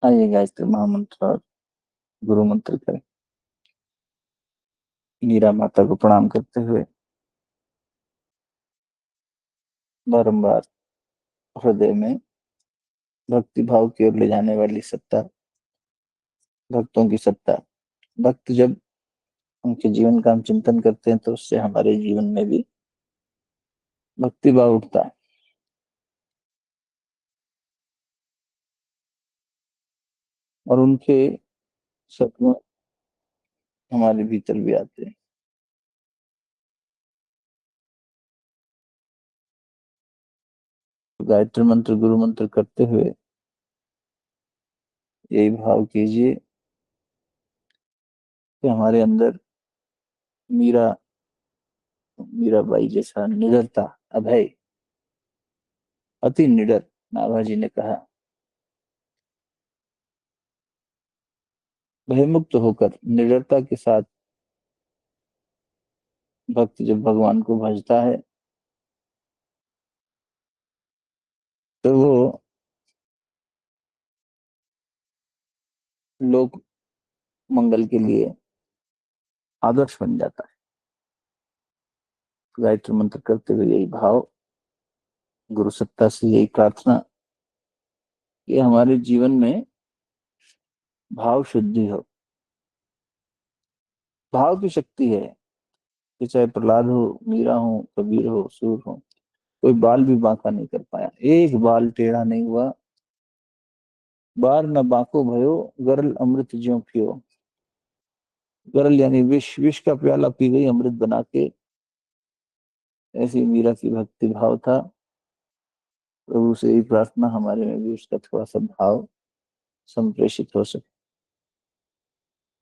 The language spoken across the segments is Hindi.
आइए गायत्री महामंत्र और गुरु मंत्र करें। मीरा माता को प्रणाम करते हुए बारंबार हृदय में भक्ति भाव की ओर ले जाने वाली सत्ता, भक्तों की सत्ता। भक्त जब उनके जीवन का हम चिंतन करते हैं तो उससे हमारे जीवन में भी भक्ति भाव उठता है और उनके सपने हमारे भीतर भी आते हैं। तो गायत्री मंत्र गुरु मंत्र करते हुए यही भाव कीजिए कि हमारे अंदर मीरा मीराबाई जैसा निडरता, अभय, अति निडर नाभाजी ने कहा, भयमुक्त होकर निडरता के साथ भक्त जब भगवान को भजता है तो वो लोक मंगल के लिए आदर्श बन जाता है। गायत्री मंत्र करते हुए यही भाव, गुरु सत्ता से यही प्रार्थना कि हमारे जीवन में भाव शुद्धि हो। भाव की शक्ति है कि चाहे प्रहलाद हो, मीरा हो, कबीर हो, सूर हो, कोई बाल भी बांका नहीं कर पाया, एक बाल टेढ़ा नहीं हुआ। बार न बांको भयो, गरल अमृत ज्यों पियो। गरल यानी विष, विष का प्याला पी गई अमृत बना के। ऐसी मीरा की भक्ति भाव था। प्रभु से यही प्रार्थना हमारे में भी उसका थोड़ा सा भाव संप्रेषित हो सके।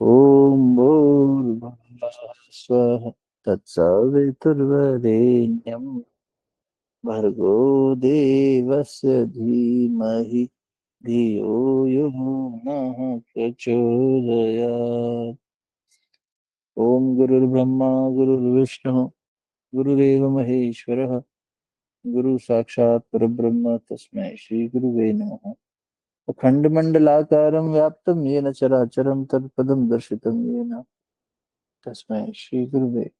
ओम भूर्भुवः स्वः तत्सवितुर्वरेण्यं भर्गो देवस्य धीमहि धियो यो नः प्रचोदयात्। ओम गुरुर्ब्रह्मा गुरुर्विष्णु गुरुरेव महेश्वरः गुरु साक्षात् परब्रह्म तस्मै श्री गुरुवे नमः। अखण्डमण्डलाकारं व्याप्तं येन चराचरं तत्पदं दर्शितं येन तस्मै श्री गुरुवे।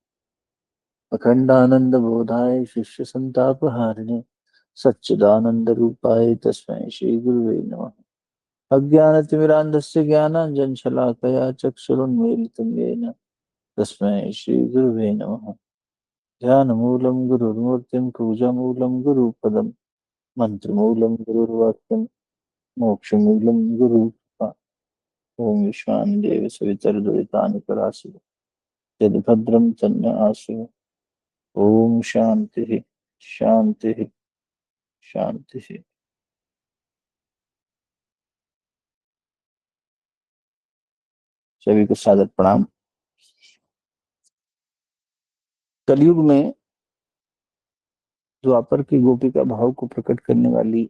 अखण्डानन्दबोधाय शिष्यसन्तापहारिणे सच्चिदानन्दरूपाय तस्मै श्री गुरुवे नमः। अज्ञानतिमिरान्धस्य ज्ञानाञ्जनशलाकया चक्षुरुन्मीलितं येन तस्मै श्री गुरुवे नमः। ध्यानमूलं गुरुर्मूर्तिं पूजामूलं गुरुपदं मन्त्रमूलं गुरुर्वाक्यं मोक्षमूलं गुरुकृपा। ओम विश्वानि देव सवितर्दुरितानि परासु यद्भद्रं तन्न आसु। ओम शांति शांति शांति। सभी को सादर प्रणाम। कलयुग में द्वापर की गोपिका भाव को प्रकट करने वाली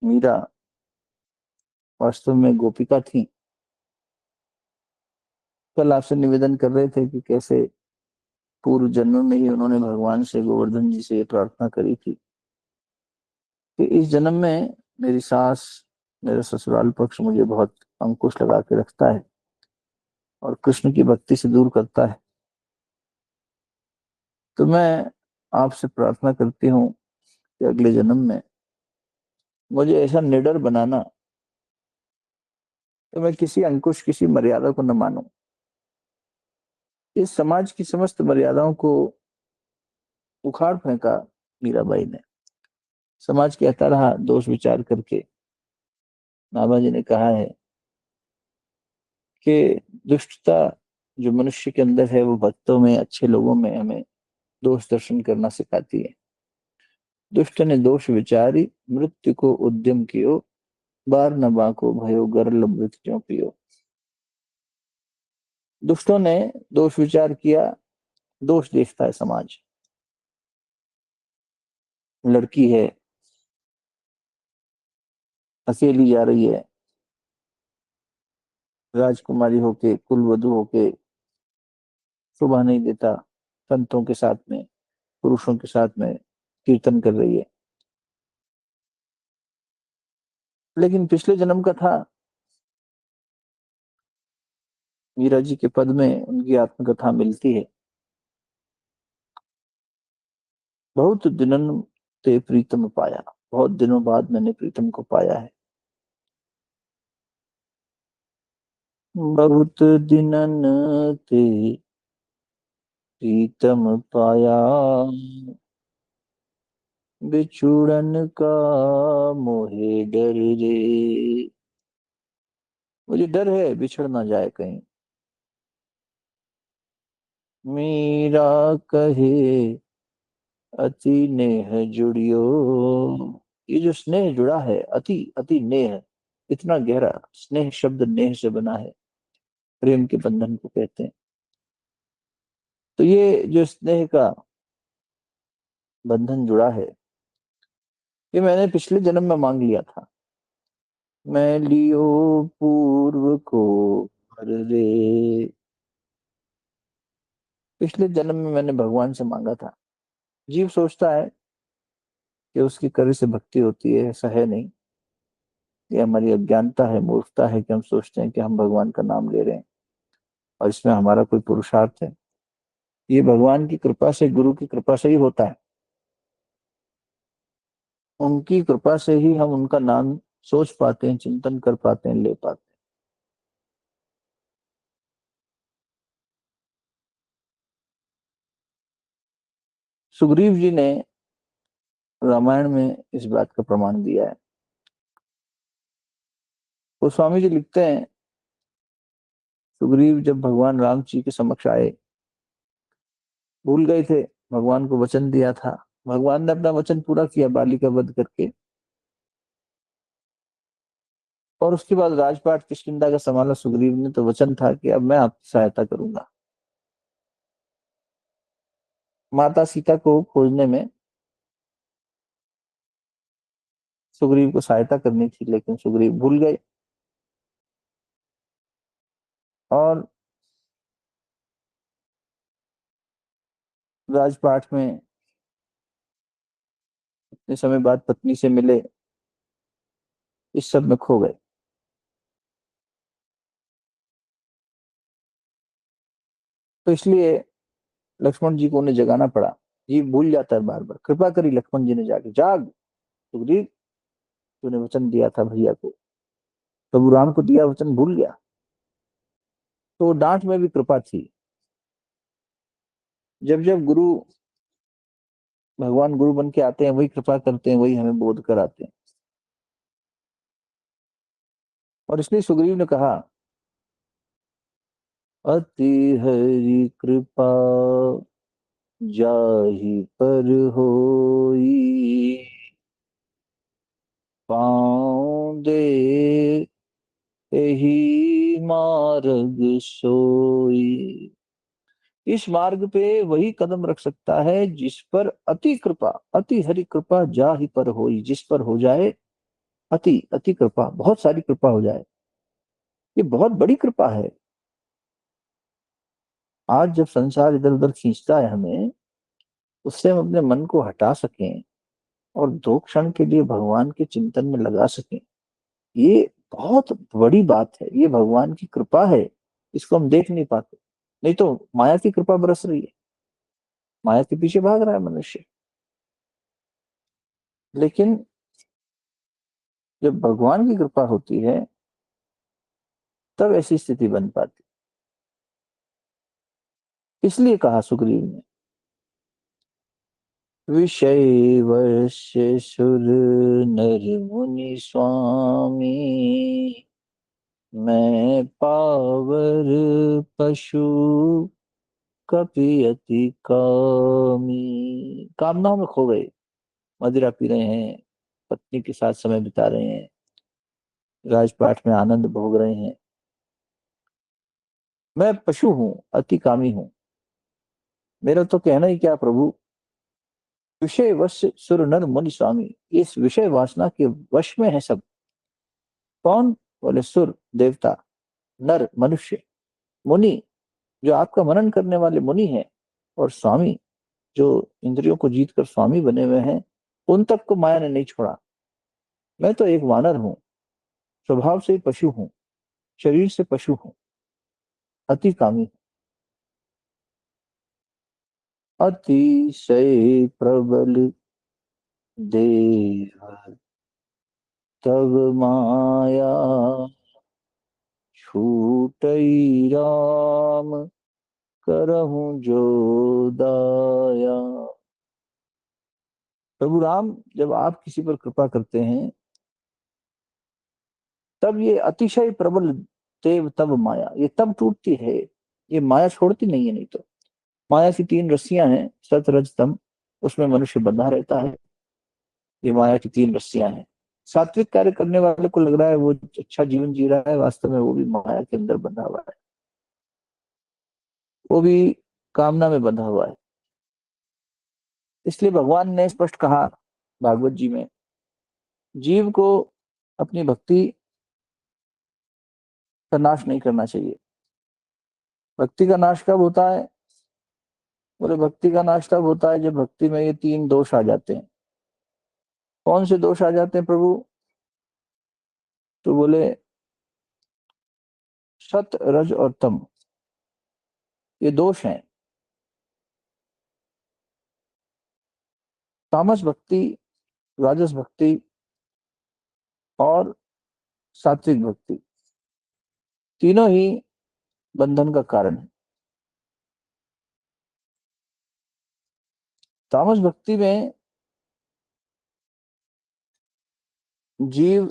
मीरा वास्तव में गोपिका थी। कल आपसे निवेदन कर रहे थे कि कैसे पूर्व जन्म में ही उन्होंने भगवान से, गोवर्धन जी से ये प्रार्थना करी थी कि इस जन्म में मेरी सास, मेरा ससुराल पक्ष मुझे बहुत अंकुश लगा के रखता है और कृष्ण की भक्ति से दूर करता है। तो मैं आपसे प्रार्थना करती हूँ कि अगले जन्म में मुझे ऐसा निडर बनाना तो मैं किसी अंकुश, किसी मर्यादा को न मानूं। इस समाज की समस्त मर्यादाओं को उखाड़ फेंका मीराबाई ने। समाज कहता रहा दोष विचार करके। नाभाजी ने कहा है कि दुष्टता जो मनुष्य के अंदर है वो भक्तों में, अच्छे लोगों में हमें दोष दर्शन करना सिखाती है। दुष्ट ने दोष विचारी, मृत्यु को उद्यम कियो, बार न बाको भयो गरल अमृत ज्यों पियो। दुष्टों ने दोष विचार किया। दोष देखता है समाज। लड़की है, अकेली जा रही है, राजकुमारी होके, कुलवधु होके शोभा नहीं देता, संतों के साथ में, पुरुषों के साथ में कीर्तन कर रही है। लेकिन पिछले जन्म का था। मीरा जी के पद में उनकी आत्मकथा मिलती है। बहुत दिनन ते प्रीतम पाया, बहुत दिनों बाद मैंने प्रीतम को पाया है। बहुत दिनन ते प्रीतम पाया, बिछुड़न का मोहे डर रे। मुझे डर है बिछड़ ना जाए कहीं। मीरा कहे अति नेह जुड़ियो, ये जो स्नेह जुड़ा है, अति अति नेह, इतना गहरा स्नेह शब्द नेह से बना है, प्रेम के बंधन को कहते हैं। तो ये जो स्नेह का बंधन जुड़ा है, ये मैंने पिछले जन्म में मांग लिया था। मैं लियो पूर्व को भर रे, पिछले जन्म में मैंने भगवान से मांगा था। जीव सोचता है कि उसकी कर से भक्ति होती है, ऐसा है नहीं। ये हमारी अज्ञानता है, मूर्खता है कि हम सोचते हैं कि हम भगवान का नाम ले रहे हैं और इसमें हमारा कोई पुरुषार्थ है। ये भगवान की कृपा से, गुरु की कृपा से ही होता है। उनकी कृपा से ही हम उनका नाम सोच पाते हैं, चिंतन कर पाते हैं, ले पाते हैं। सुग्रीव जी ने रामायण में इस बात का प्रमाण दिया है। तो स्वामी जी लिखते हैं, सुग्रीव जब भगवान राम जी के समक्ष आए, भूल गए थे, भगवान को वचन दिया था। भगवान ने अपना वचन पूरा किया बाली का वध करके, और उसके बाद राजपाट किष्किंधा का संभाला सुग्रीव ने। तो वचन था कि अब मैं आपकी सहायता करूंगा। माता सीता को खोजने में सुग्रीव को सहायता करनी थी, लेकिन सुग्रीव भूल गए और राजपाट में इतने समय बाद पत्नी से मिले, इस सब में खो गए। तो इसलिए लक्ष्मण जी को उन्हें जगाना पड़ा। ये भूल जाता है बार बार। कृपा करी लक्ष्मण जी ने जाके, जाग सुग्रीव, तूने वचन दिया था भैया को, प्रभु राम को दिया वचन भूल गया। तो डांट में भी कृपा थी। जब जब गुरु, भगवान गुरु बन के आते हैं, वही कृपा करते हैं, वही हमें बोध कराते हैं। और इसलिए सुग्रीव ने कहा, अति हरि कृपा जाहि पर होई, पाँव दे यही मार्ग सोई। इस मार्ग पे वही कदम रख सकता है जिस पर अति कृपा, अति हरि कृपा जाहि पर होई, जिस पर हो जाए अति अति कृपा, बहुत सारी कृपा हो जाए। ये बहुत बड़ी कृपा है। आज जब संसार इधर उधर खींचता है हमें, उससे हम अपने मन को हटा सकें और 2 क्षण के लिए भगवान के चिंतन में लगा सकें, ये बहुत बड़ी बात है। ये भगवान की कृपा है, इसको हम देख नहीं पाते। नहीं तो माया की कृपा बरस रही है, माया के पीछे भाग रहा है मनुष्य। लेकिन जब भगवान की कृपा होती है, तब ऐसी स्थिति बन पाती। इसलिए कहा सुग्रीव ने, विषय वर्ष सुर नर मुनि स्वामी, मैं पावर पशु कपि अति कामी। कामनाओं में खो गए, मदिरा पी रहे हैं, पत्नी के साथ समय बिता रहे हैं, राजपाट में आनंद भोग रहे हैं। मैं पशु हूं, अति कामी हूं। मेरा तो कहना ही क्या प्रभु, विषय वश सुर नर मुनि स्वामी, इस विषय वासना के वश में है सब। कौन? बोले सुर देवता, नर मनुष्य, मुनि जो आपका मनन करने वाले मुनि हैं, और स्वामी जो इंद्रियों को जीत कर स्वामी बने हुए हैं, उन तक को माया ने नहीं छोड़ा। मैं तो एक वानर हूं, स्वभाव से पशु हूं, शरीर से पशु हूं, अति कामी, अतिशय प्रबल देह तब माया, छूटई राम करहूं जो दाया। प्रभु राम, जब आप किसी पर कृपा करते हैं तब ये अतिशय प्रबल देव तब माया, ये तब टूटती है, ये माया छोड़ती नहीं है। नहीं तो माया की तीन रस्सियां हैं, सत रज तम, उसमें मनुष्य बंधा रहता है। ये माया की तीन रस्सियां हैं। सात्विक कार्य करने वाले को लग रहा है वो अच्छा जीवन जी रहा है, वास्तव में वो भी माया के अंदर बंधा हुआ है, वो भी कामना में बंधा हुआ है। इसलिए भगवान ने स्पष्ट कहा भागवत जी में, जीव को अपनी भक्ति का नाश नहीं करना चाहिए। भक्ति का नाश कब होता है? बोले भक्ति का नाश तब होता है जब भक्ति में ये तीन दोष आ जाते हैं। कौन से दोष आ जाते हैं प्रभु? तो बोले सत रज और तम, ये दोष हैं। तामस भक्ति, राजस भक्ति और सात्विक भक्ति, तीनों ही बंधन का कारण है। तामस भक्ति में जीव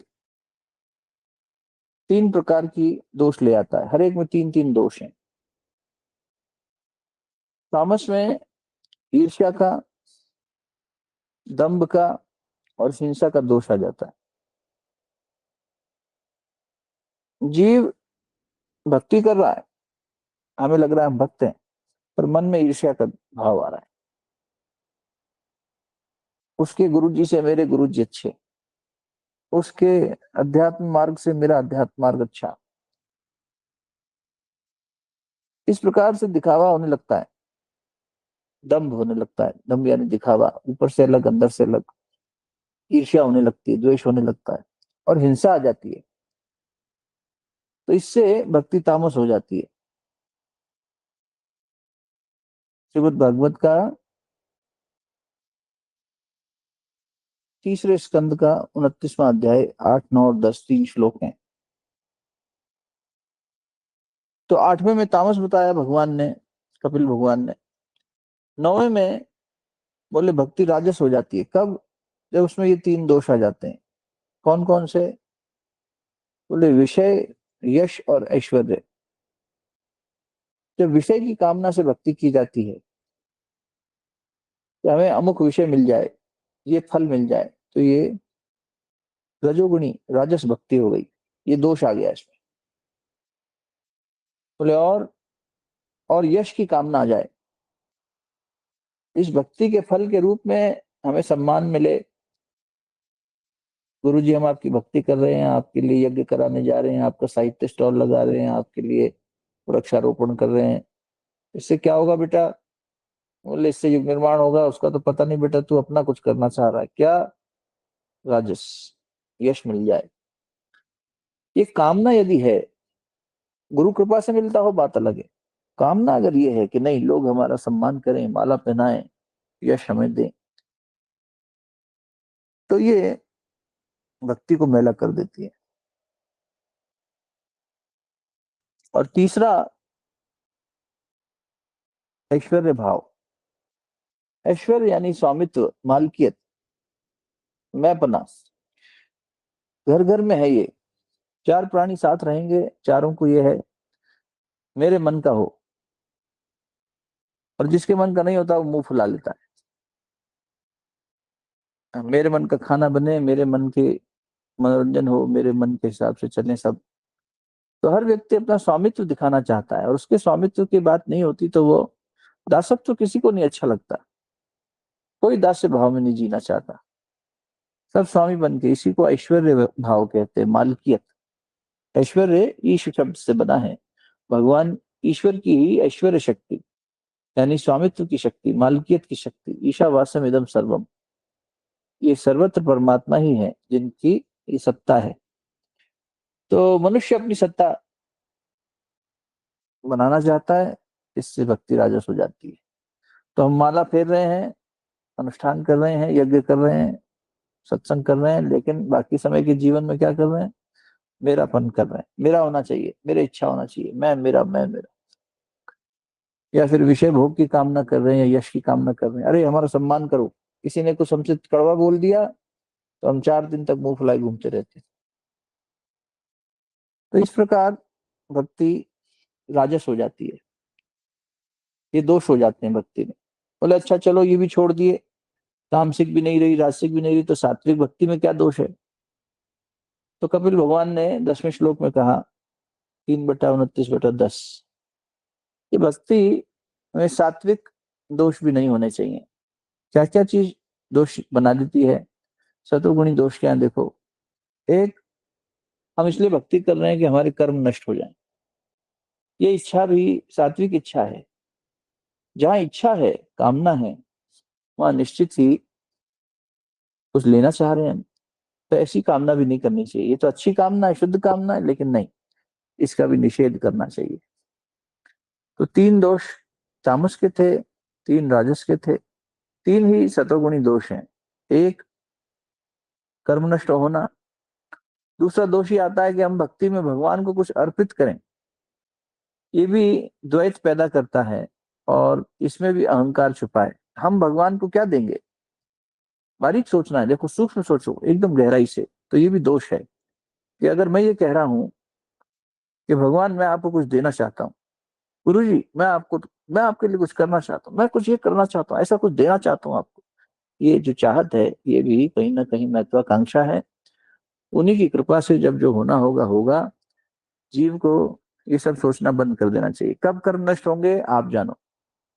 तीन प्रकार की दोष ले आता है, हर एक में तीन तीन दोष हैं। तामस में ईर्ष्या का, दंभ का और हिंसा का दोष आ जाता है। जीव भक्ति कर रहा है, हमें लग रहा है हम भक्त हैं, पर मन में ईर्ष्या का भाव आ रहा है। उसके गुरुजी से मेरे गुरुजी अच्छे, उसके अध्यात्म मार्ग से मेरा अध्यात्म मार्ग अच्छा, इस प्रकार से दिखावा होने लगता है, दंभ होने लगता है। दंभ यानी दिखावा, ऊपर से अलग अंदर से अलग। ईर्ष्या होने लगती है, द्वेष होने लगता है और हिंसा आ जाती है। तो इससे भक्ति तामस हो जाती है। श्रीमद् भागवत का तीसरे स्कंद का 29वां अध्याय 8, 9 और 10 तीन श्लोक हैं। तो 8वें में तामस बताया भगवान ने, कपिल भगवान ने। 9वें में बोले भक्ति राजस हो जाती है। कब? जब उसमें ये तीन दोष आ जाते हैं। कौन कौन से? बोले विषय, यश और ऐश्वर्य। जब विषय की कामना से भक्ति की जाती है कि हमें अमुक विषय मिल जाए, ये फल मिल जाए, तो ये रजोगुणी राजस भक्ति हो गई, ये दोष आ गया इसमें। बोले और यश की कामना आ जाए, इस भक्ति के फल के रूप में हमें सम्मान मिले, गुरु जी हम आपकी भक्ति कर रहे हैं, आपके लिए यज्ञ कराने जा रहे हैं, आपका साहित्य स्टॉल लगा रहे हैं, आपके लिए वृक्षारोपण कर रहे हैं, इससे क्या होगा बेटा? बोले इससे युग निर्माण होगा। उसका तो पता नहीं बेटा, तू अपना कुछ करना चाह रहा है क्या? राजस, यश मिल जाए, ये कामना यदि है, गुरु कृपा से मिलता हो बात अलग है। कामना अगर ये है कि नहीं लोग हमारा सम्मान करें, माला पहनाएं, यश हमें दें, तो ये भक्ति को मैला कर देती है। और तीसरा ऐश्वर्य भाव। ऐश्वर्य यानी स्वामित्व, मालकियत, मैंपना, घर घर में है ये। चार प्राणी साथ रहेंगे, चारों को ये है मेरे मन का हो, और जिसके मन का नहीं होता वो मुंह फुला लेता है। मेरे मन का खाना बने, मेरे मन के मनोरंजन हो, मेरे मन के हिसाब से चले सब। तो हर व्यक्ति अपना स्वामित्व दिखाना चाहता है, और उसके स्वामित्व की बात नहीं होती तो वो दासत्व तो किसी को नहीं अच्छा लगता। कोई दास्य भाव में नहीं जीना चाहता, सब स्वामी बन के। इसी को ऐश्वर्य भाव कहते हैं, मालकियत। ऐश्वर्य ईश शब्द से बना है। भगवान ईश्वर की ही ऐश्वर्य शक्ति, यानी स्वामित्व की शक्ति, मालकियत की शक्ति, ईशावासम इदम सर्वम, ये सर्वत्र परमात्मा ही है जिनकी ये सत्ता है। तो मनुष्य अपनी सत्ता बनाना चाहता है, इससे भक्ति राजस हो जाती है। तो हम माला फेर रहे हैं, अनुष्ठान कर रहे हैं, यज्ञ कर रहे हैं, सत्संग कर रहे हैं, लेकिन बाकी समय के जीवन में क्या कर रहे हैं? मेरापन कर रहे हैं, मेरा होना चाहिए, मेरी इच्छा होना चाहिए, मैं मेरा। या फिर विषय भोग की कामना कर रहे हैं या यश की कामना कर रहे हैं। अरे हमारा सम्मान करो, किसी ने कुछ हमसे कड़वा बोल दिया तो हम 4 दिन तक मुंह फुलाए घूमते रहते हैं। तो इस प्रकार भक्ति राजस हो जाती है, ये दोष हो जाते हैं भक्ति में। बोले अच्छा चलो ये भी छोड़ दिए, तामसिक भी नहीं रही, राजसिक भी नहीं रही, तो सात्विक भक्ति में क्या दोष है? तो कपिल भगवान ने 10वें श्लोक में कहा, 3/29/10, ये भक्ति में सात्विक दोष भी नहीं होने चाहिए। क्या क्या चीज दोष बना देती है? सतोगुणी दोष क्या है देखो। एक, हम इसलिए भक्ति कर रहे हैं कि हमारे कर्म नष्ट हो जाएं। ये इच्छा भी सात्विक इच्छा है। जहां इच्छा है, कामना है, वहां निश्चित ही कुछ लेना चाह रहे हैं हम। तो ऐसी कामना भी नहीं करनी चाहिए। ये तो अच्छी कामना है, शुद्ध कामना है, लेकिन नहीं, इसका भी निषेध करना चाहिए। तो 3 दोष तामस के थे, 3 राजस के थे, 3 ही सतोगुणी दोष हैं। एक, कर्म नष्ट होना। दूसरा दोष ही आता है कि हम भक्ति में भगवान को कुछ अर्पित करें, ये भी द्वैत पैदा करता है और इसमें भी अहंकार छुपा है। हम भगवान को क्या देंगे? बारीक सोचना है, देखो सूक्ष्म सोचो एकदम गहराई से। तो ये भी दोष है कि अगर मैं ये कह रहा हूं कि भगवान मैं आपको कुछ देना चाहता हूँ, गुरु जी मैं आपके लिए कुछ करना चाहता हूँ, मैं कुछ ये करना चाहता हूँ, ऐसा कुछ देना चाहता हूँ आपको, ये जो चाहत है ये भी कहीं ना कहीं महत्वाकांक्षा है। उन्हीं की कृपा से जब जो होना होगा होगा। जीव को ये सब सोचना बंद कर देना चाहिए। कब कर्म नष्ट होंगे आप जानो।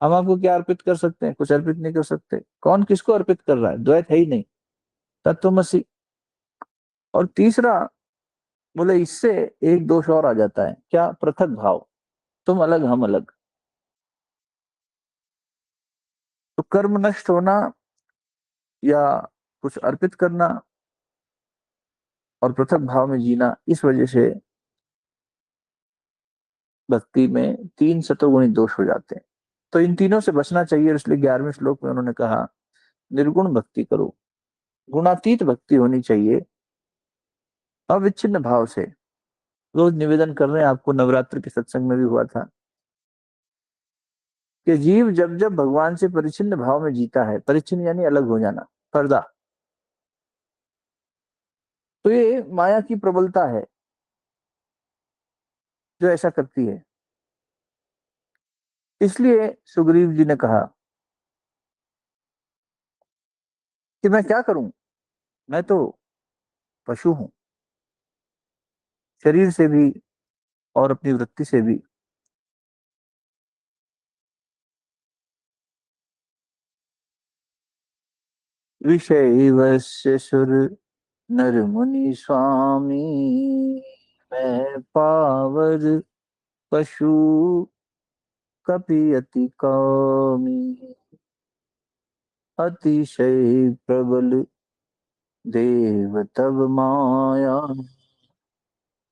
हम आपको क्या अर्पित कर सकते हैं? कुछ अर्पित नहीं कर सकते। कौन किसको अर्पित कर रहा है? द्वैत है ही नहीं, तत्वमसि। और तीसरा, बोले इससे एक दोष और आ जाता है, क्या? पृथक भाव, तुम अलग हम अलग। तो कर्म नष्ट होना या कुछ अर्पित करना और पृथक भाव में जीना, इस वजह से भक्ति में 3 सतोगुणी दोष हो जाते हैं। तो इन तीनों से बचना चाहिए, इसलिए 11वें श्लोक में उन्होंने कहा निर्गुण भक्ति करो। गुणातीत भक्ति होनी चाहिए, अविच्छिन्न भाव से। रोज निवेदन कर रहे हैं, आपको नवरात्र के सत्संग में भी हुआ था कि जीव जब जब भगवान से परिचिन्न भाव में जीता है, परिचिन्न यानी अलग हो जाना, पर्दा, तो ये माया की प्रबलता है जो ऐसा करती है। इसलिए सुग्रीव जी ने कहा कि मैं क्या करूं, मैं तो पशु हूं, शरीर से भी और अपनी वृत्ति से भी। विषय वश्य सुर नर मुनि स्वामी, मैं पावर पशु कपि अति कामी, अतिशय प्रबल देव तब माया,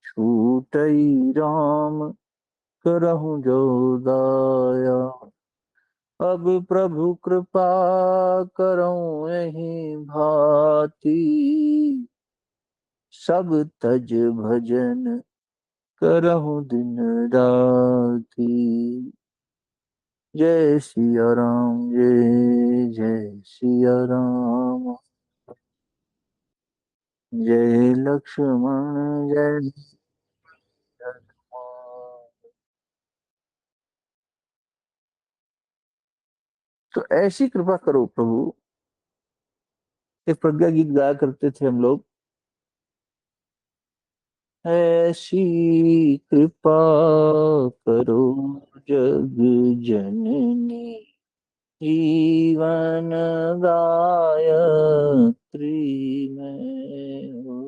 छूटई राम करहु जो दाया। अब प्रभु कृपा करऊं यही भांति, सब तज भजन करहु दिन राति। जय सिया राम, जय जय सिया राम, जय लक्ष्मण जय हनुमान। तो ऐसी कृपा करो प्रभु। एक प्रज्ञा गीत गाया करते थे हम लोग, ऐसी कृपा करो जग जननी, जीवन गायत्री में हो।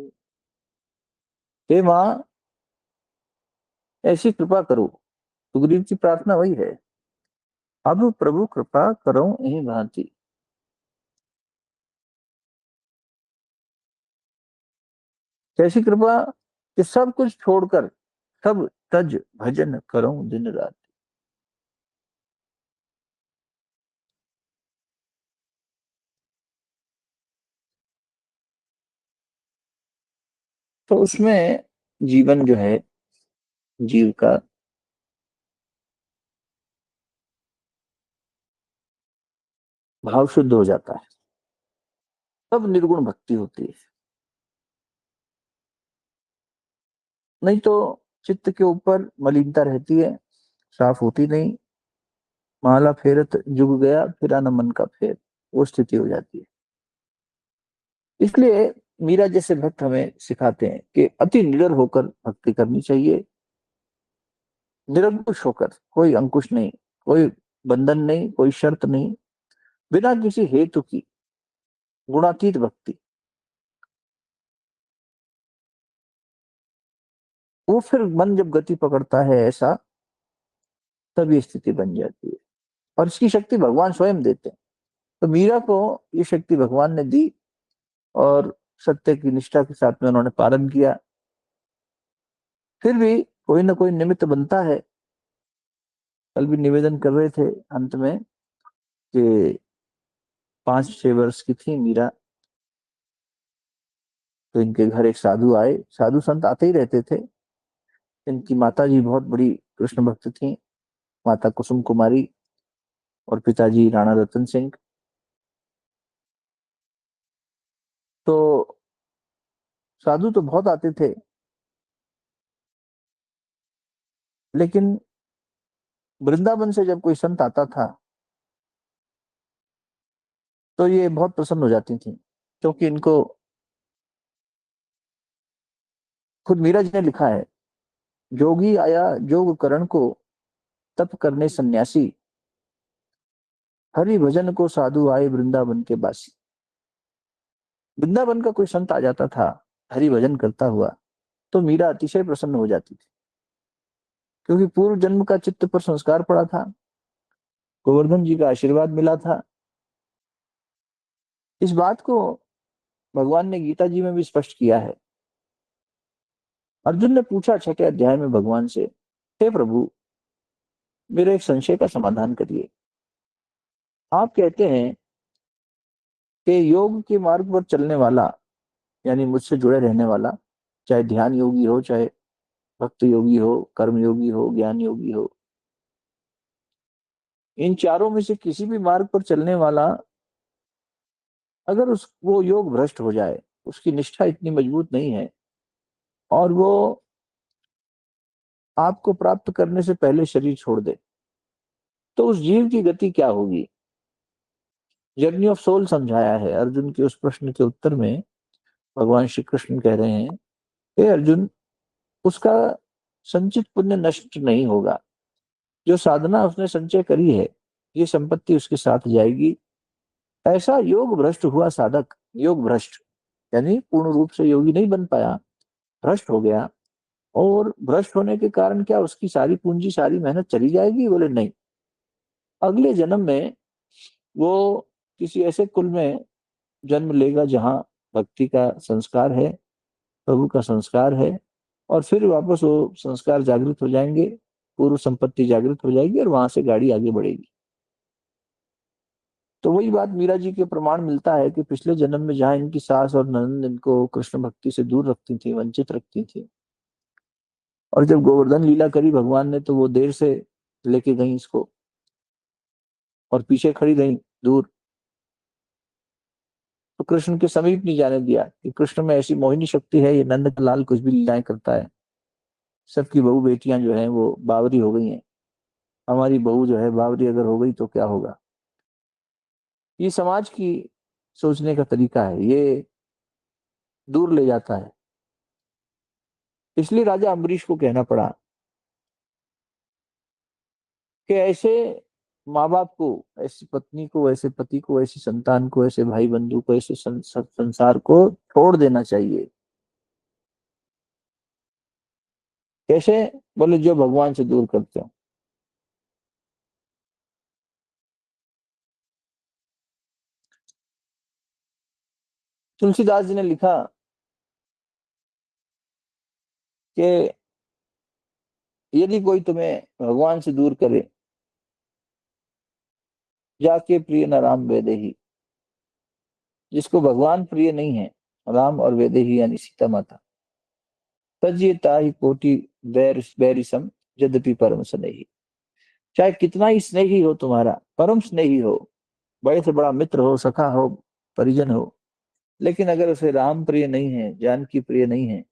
हे माँ, ऐसी कृपा करो। सुग्रीव की प्रार्थना वही है, अब प्रभु कृपा करो यही भांति। कैसी कृपा? कि सब कुछ छोड़कर सब तज भजन करूं दिन रात। तो उसमें जीवन जो है, जीव का भाव शुद्ध हो जाता है, तब निर्गुण भक्ति होती है। नहीं तो चित्त के ऊपर मलिनता रहती है, साफ होती नहीं। माला फेरत जुग गया, फिरा न मन का फेर, वो स्थिति हो जाती है। इसलिए मीरा जैसे भक्त हमें सिखाते हैं कि अति निडर होकर भक्ति करनी चाहिए, निरंकुश होकर, कोई अंकुश नहीं, कोई बंधन नहीं, कोई शर्त नहीं, बिना किसी हेतु की गुणातीत भक्ति। वो फिर मन जब गति पकड़ता है ऐसा, तब ये स्थिति बन जाती है। और इसकी शक्ति भगवान स्वयं देते हैं। तो मीरा को ये शक्ति भगवान ने दी, और सत्य की निष्ठा के साथ में उन्होंने पालन किया। फिर भी कोई ना कोई निमित्त बनता है। कल भी निवेदन कर रहे थे अंत में कि 5-6 वर्ष की थी मीरा, तो इनके घर एक साधु आए। साधु संत आते ही रहते थे। इनकी माता जी बहुत बड़ी कृष्ण भक्त थी, माता कुसुम कुमारी, और पिताजी राणा रतन सिंह। तो साधु तो बहुत आते थे, लेकिन वृंदावन से जब कोई संत आता था, तो ये बहुत प्रसन्न हो जाती थी, क्योंकि इनको, खुद मीरा जी ने लिखा है, जोगी आया जोग करण को, तप करने सन्यासी, हरि भजन को साधु आए वृंदावन के बासी। वृंदावन का कोई संत आ जाता था हरि भजन करता हुआ, तो मीरा अतिशय प्रसन्न हो जाती थी, क्योंकि पूर्व जन्म का चित्त पर संस्कार पड़ा था, गोवर्धन जी का आशीर्वाद मिला था। इस बात को भगवान ने गीता जी में भी स्पष्ट किया है। अर्जुन ने पूछा 6 अध्याय में भगवान से, हे प्रभु, मेरे एक संशय का समाधान करिए। आप कहते हैं कि योग के मार्ग पर चलने वाला, यानी मुझसे जुड़े रहने वाला, चाहे ध्यान योगी हो, चाहे भक्त योगी हो, कर्म योगी हो, ज्ञान योगी हो, इन चारों में से किसी भी मार्ग पर चलने वाला, अगर उस वो योग भ्रष्ट हो जाए, उसकी निष्ठा इतनी मजबूत नहीं है, और वो आपको प्राप्त करने से पहले शरीर छोड़ दे, तो उस जीव की गति क्या होगी। जर्नी ऑफ सोल समझाया है अर्जुन के उस प्रश्न के उत्तर में। भगवान श्री कृष्ण कह रहे हैं, हे अर्जुन, उसका संचित पुण्य नष्ट नहीं होगा। जो साधना उसने संचय करी है, ये संपत्ति उसके साथ जाएगी। ऐसा योग भ्रष्ट हुआ साधक, योग भ्रष्ट यानी पूर्ण रूप से योगी नहीं बन पाया, भ्रष्ट हो गया। और भ्रष्ट होने के कारण क्या उसकी सारी पूंजी, सारी मेहनत चली जाएगी? बोले नहीं, अगले जन्म में वो किसी ऐसे कुल में जन्म लेगा जहां भक्ति का संस्कार है, प्रभु का संस्कार है, और फिर वापस वो संस्कार जागृत हो जाएंगे, पूर्व संपत्ति जागृत हो जाएगी, और वहां से गाड़ी आगे बढ़ेगी। तो वही बात मीरा जी के प्रमाण मिलता है कि पिछले जन्म में जहां इनकी सास और ननद इनको कृष्ण भक्ति से दूर रखती थी, वंचित रखती थी, और जब गोवर्धन लीला करी भगवान ने, तो वो देर से लेके गई इसको, और पीछे खड़ी रही दूर। तो कृष्ण के समीप नहीं जाने दिया, कि कृष्ण में ऐसी मोहिनी शक्ति है, ये नंद लाल कुछ भी लीलाएं करता है। सबकी बहू बेटियां जो है वो बावरी हो गई हैं, हमारी बहू जो है बावरी अगर हो गई तो क्या होगा। ये समाज की सोचने का तरीका है, ये दूर ले जाता है। इसलिए राजा अम्बरीश को कहना पड़ा कि ऐसे माँ बाप को, ऐसी पत्नी को, ऐसे पति को, ऐसी संतान को, ऐसे भाई बंधु को, ऐसे संसार को छोड़ देना चाहिए। कैसे? बोले जो भगवान से दूर करते हो। तुलसीदास जी ने लिखा कि यदि कोई तुम्हें भगवान से दूर करे, जाके प्रिय न राम वैदेही, जिसको भगवान प्रिय नहीं है, राम और वैदेही यानी सीता माता, तज्य ताहि कोटि बैरिसम, यद्यपि परम स्नेही। चाहे कितना ही स्नेही हो तुम्हारा, परम स्नेही हो, बड़े से बड़ा मित्र हो, सखा हो, परिजन हो, लेकिन अगर उसे राम प्रिय नहीं है, जानकी प्रिय नहीं है,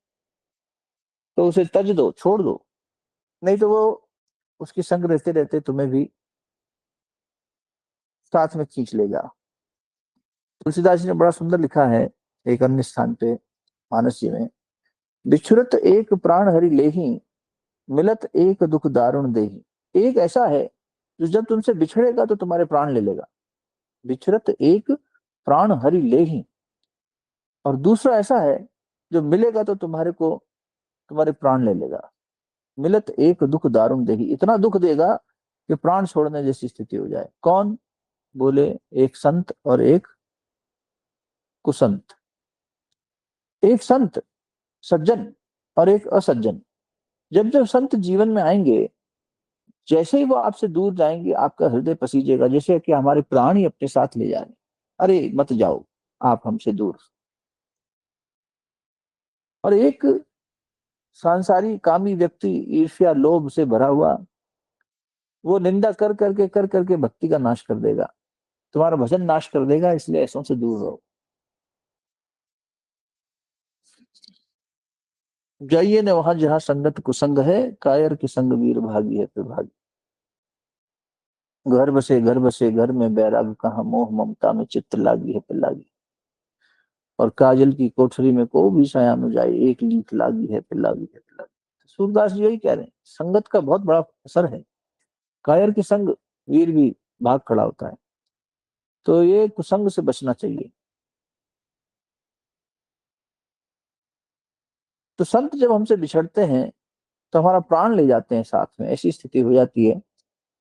तो उसे तज दो, छोड़ दो। नहीं तो वो उसके संग रहते रहते तुम्हें भी साथ में खींच लेगा। तुलसीदास जी ने बड़ा सुंदर लिखा है एक अन्य स्थान पे, मानस जी में, बिछुरत एक प्राण हरि लेही, मिलत एक दुख दारुण देही। एक ऐसा है जो जब तुमसे बिछड़ेगा तो तुम्हारे प्राण ले लेगा, बिछुरत एक प्राण हरि लेही। और दूसरा ऐसा है जो मिलेगा तो तुम्हारे को, तुम्हारे प्राण ले लेगा, मिलत एक दुख दारुण देही, इतना दुख देगा कि प्राण छोड़ने जैसी स्थिति हो जाए। कौन? बोले एक संत और एक कुसंत। एक संत सज्जन और एक असज्जन। जब जब संत जीवन में आएंगे, जैसे ही वो आपसे दूर जाएंगे, आपका हृदय पसीजेगा, जैसे कि हमारे प्राण ही अपने साथ ले जा रहे हैं। अरे मत जाओ आप हमसे दूर। और एक सांसारी कामी व्यक्ति, ईर्ष्या लोभ से भरा हुआ, वो निंदा कर करके भक्ति का नाश कर देगा, तुम्हारा भजन नाश कर देगा। इसलिए ऐसों से दूर रहो। जाइए न वहां जहां संगत कुसंग है, कायर के संग वीर भागी है फिर भागी। घर बसे घर में बैराग कहाँ, मोह ममता में चित्त लागी है फिर लागी। और काजल की कोठरी में को भी सयान जाए, एक लीक लागी है फिर लागी है फिर लागी। तो सूरदास जी यही कह रहे हैं, संगत का बहुत बड़ा असर है। कायर के संग वीर भी भाग खड़ा होता है। तो ये कुसंग से बचना चाहिए। तो संत जब हमसे बिछड़ते हैं तो हमारा प्राण ले जाते हैं साथ में, ऐसी स्थिति हो जाती है।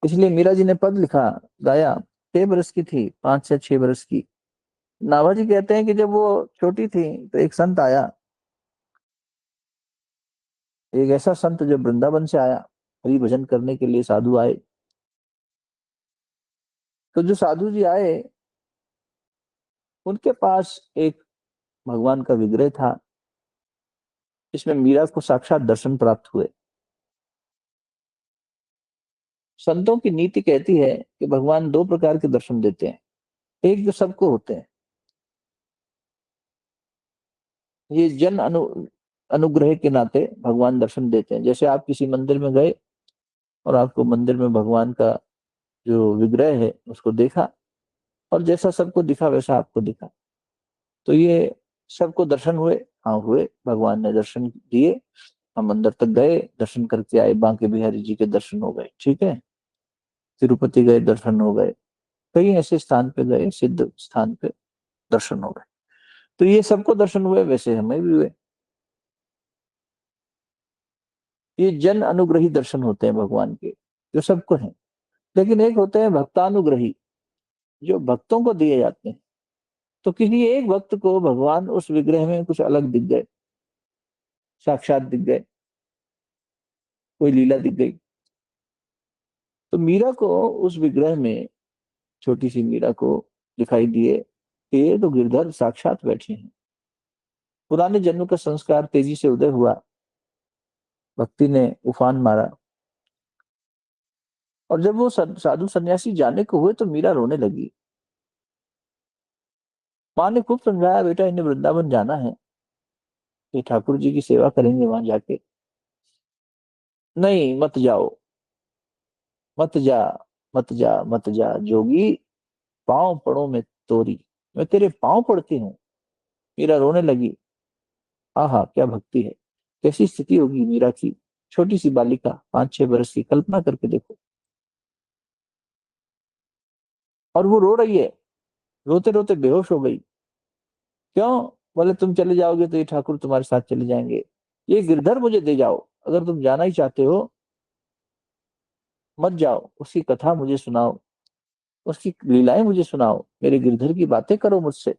इसलिए मीरा जी ने पद लिखा, गाया, 6 बरस की थी, 5 या 6 बरस की। नाभाजी कहते हैं कि जब वो छोटी थी तो एक संत आया, एक ऐसा संत जो वृंदावन से आया, हरि भजन करने के लिए साधु आए। तो जो साधु जी आए, उनके पास एक भगवान का विग्रह था, जिसमें मीरा को साक्षात दर्शन प्राप्त हुए। संतों की नीति कहती है कि भगवान 2 प्रकार के दर्शन देते हैं। एक जो सबको होते हैं, ये जन अनुग्रह के नाते भगवान दर्शन देते हैं। जैसे आप किसी मंदिर में गए और आपको मंदिर में भगवान का जो विग्रह है उसको देखा, और जैसा सबको दिखा वैसा आपको दिखा, तो ये सबको दर्शन हुए। हाँ हुए, भगवान ने दर्शन दिए, हम अंदर तक गए, दर्शन करके आए, बांके बिहारी जी के दर्शन हो गए, ठीक है, तिरुपति गए, दर्शन हो गए, कई ऐसे स्थान पे गए, सिद्ध स्थान पे दर्शन हो गए। तो ये सबको दर्शन हुए, वैसे हमें भी हुए। ये जन अनुग्रही दर्शन होते हैं भगवान के, जो सबको है। लेकिन एक होते हैं भक्तानुग्रही, जो भक्तों को दिए जाते हैं। तो किसी एक भक्त को भगवान उस विग्रह में कुछ अलग दिख गए, साक्षात दिख गए, कोई लीला दिख गई। तो मीरा को उस विग्रह में, छोटी सी मीरा को दिखाई दिए कि ये तो गिरधर साक्षात बैठे हैं। पुराने जन्म का संस्कार तेजी से उदय हुआ, भक्ति ने उफान मारा। और जब वो साधु सन्यासी जाने को हुए तो मीरा रोने लगी। माँ ने खूब समझाया, बेटा इन्हें वृंदावन जाना है, ये ठाकुर जी की सेवा करेंगे वहां जाके। नहीं मत जाओ, मत जा, मत जा, मत जा जोगी, पांव पड़ो में तोरी, मैं तेरे पांव पड़ती हूँ। मीरा रोने लगी। आहा क्या भक्ति है, कैसी स्थिति होगी मीरा की। छोटी सी बालिका, 5 6 बरस की, कल्पना करके देखो। और वो रो रही है, रोते रोते बेहोश हो गई। क्यों? बोले तुम चले जाओगे तो ये ठाकुर तुम्हारे साथ चले जाएंगे, ये गिरधर मुझे दे जाओ, अगर तुम जाना ही चाहते हो मत जाओ, उसकी कथा मुझे सुनाओ, उसकी लीलाएं मुझे सुनाओ, मेरे गिरधर की बातें करो मुझसे।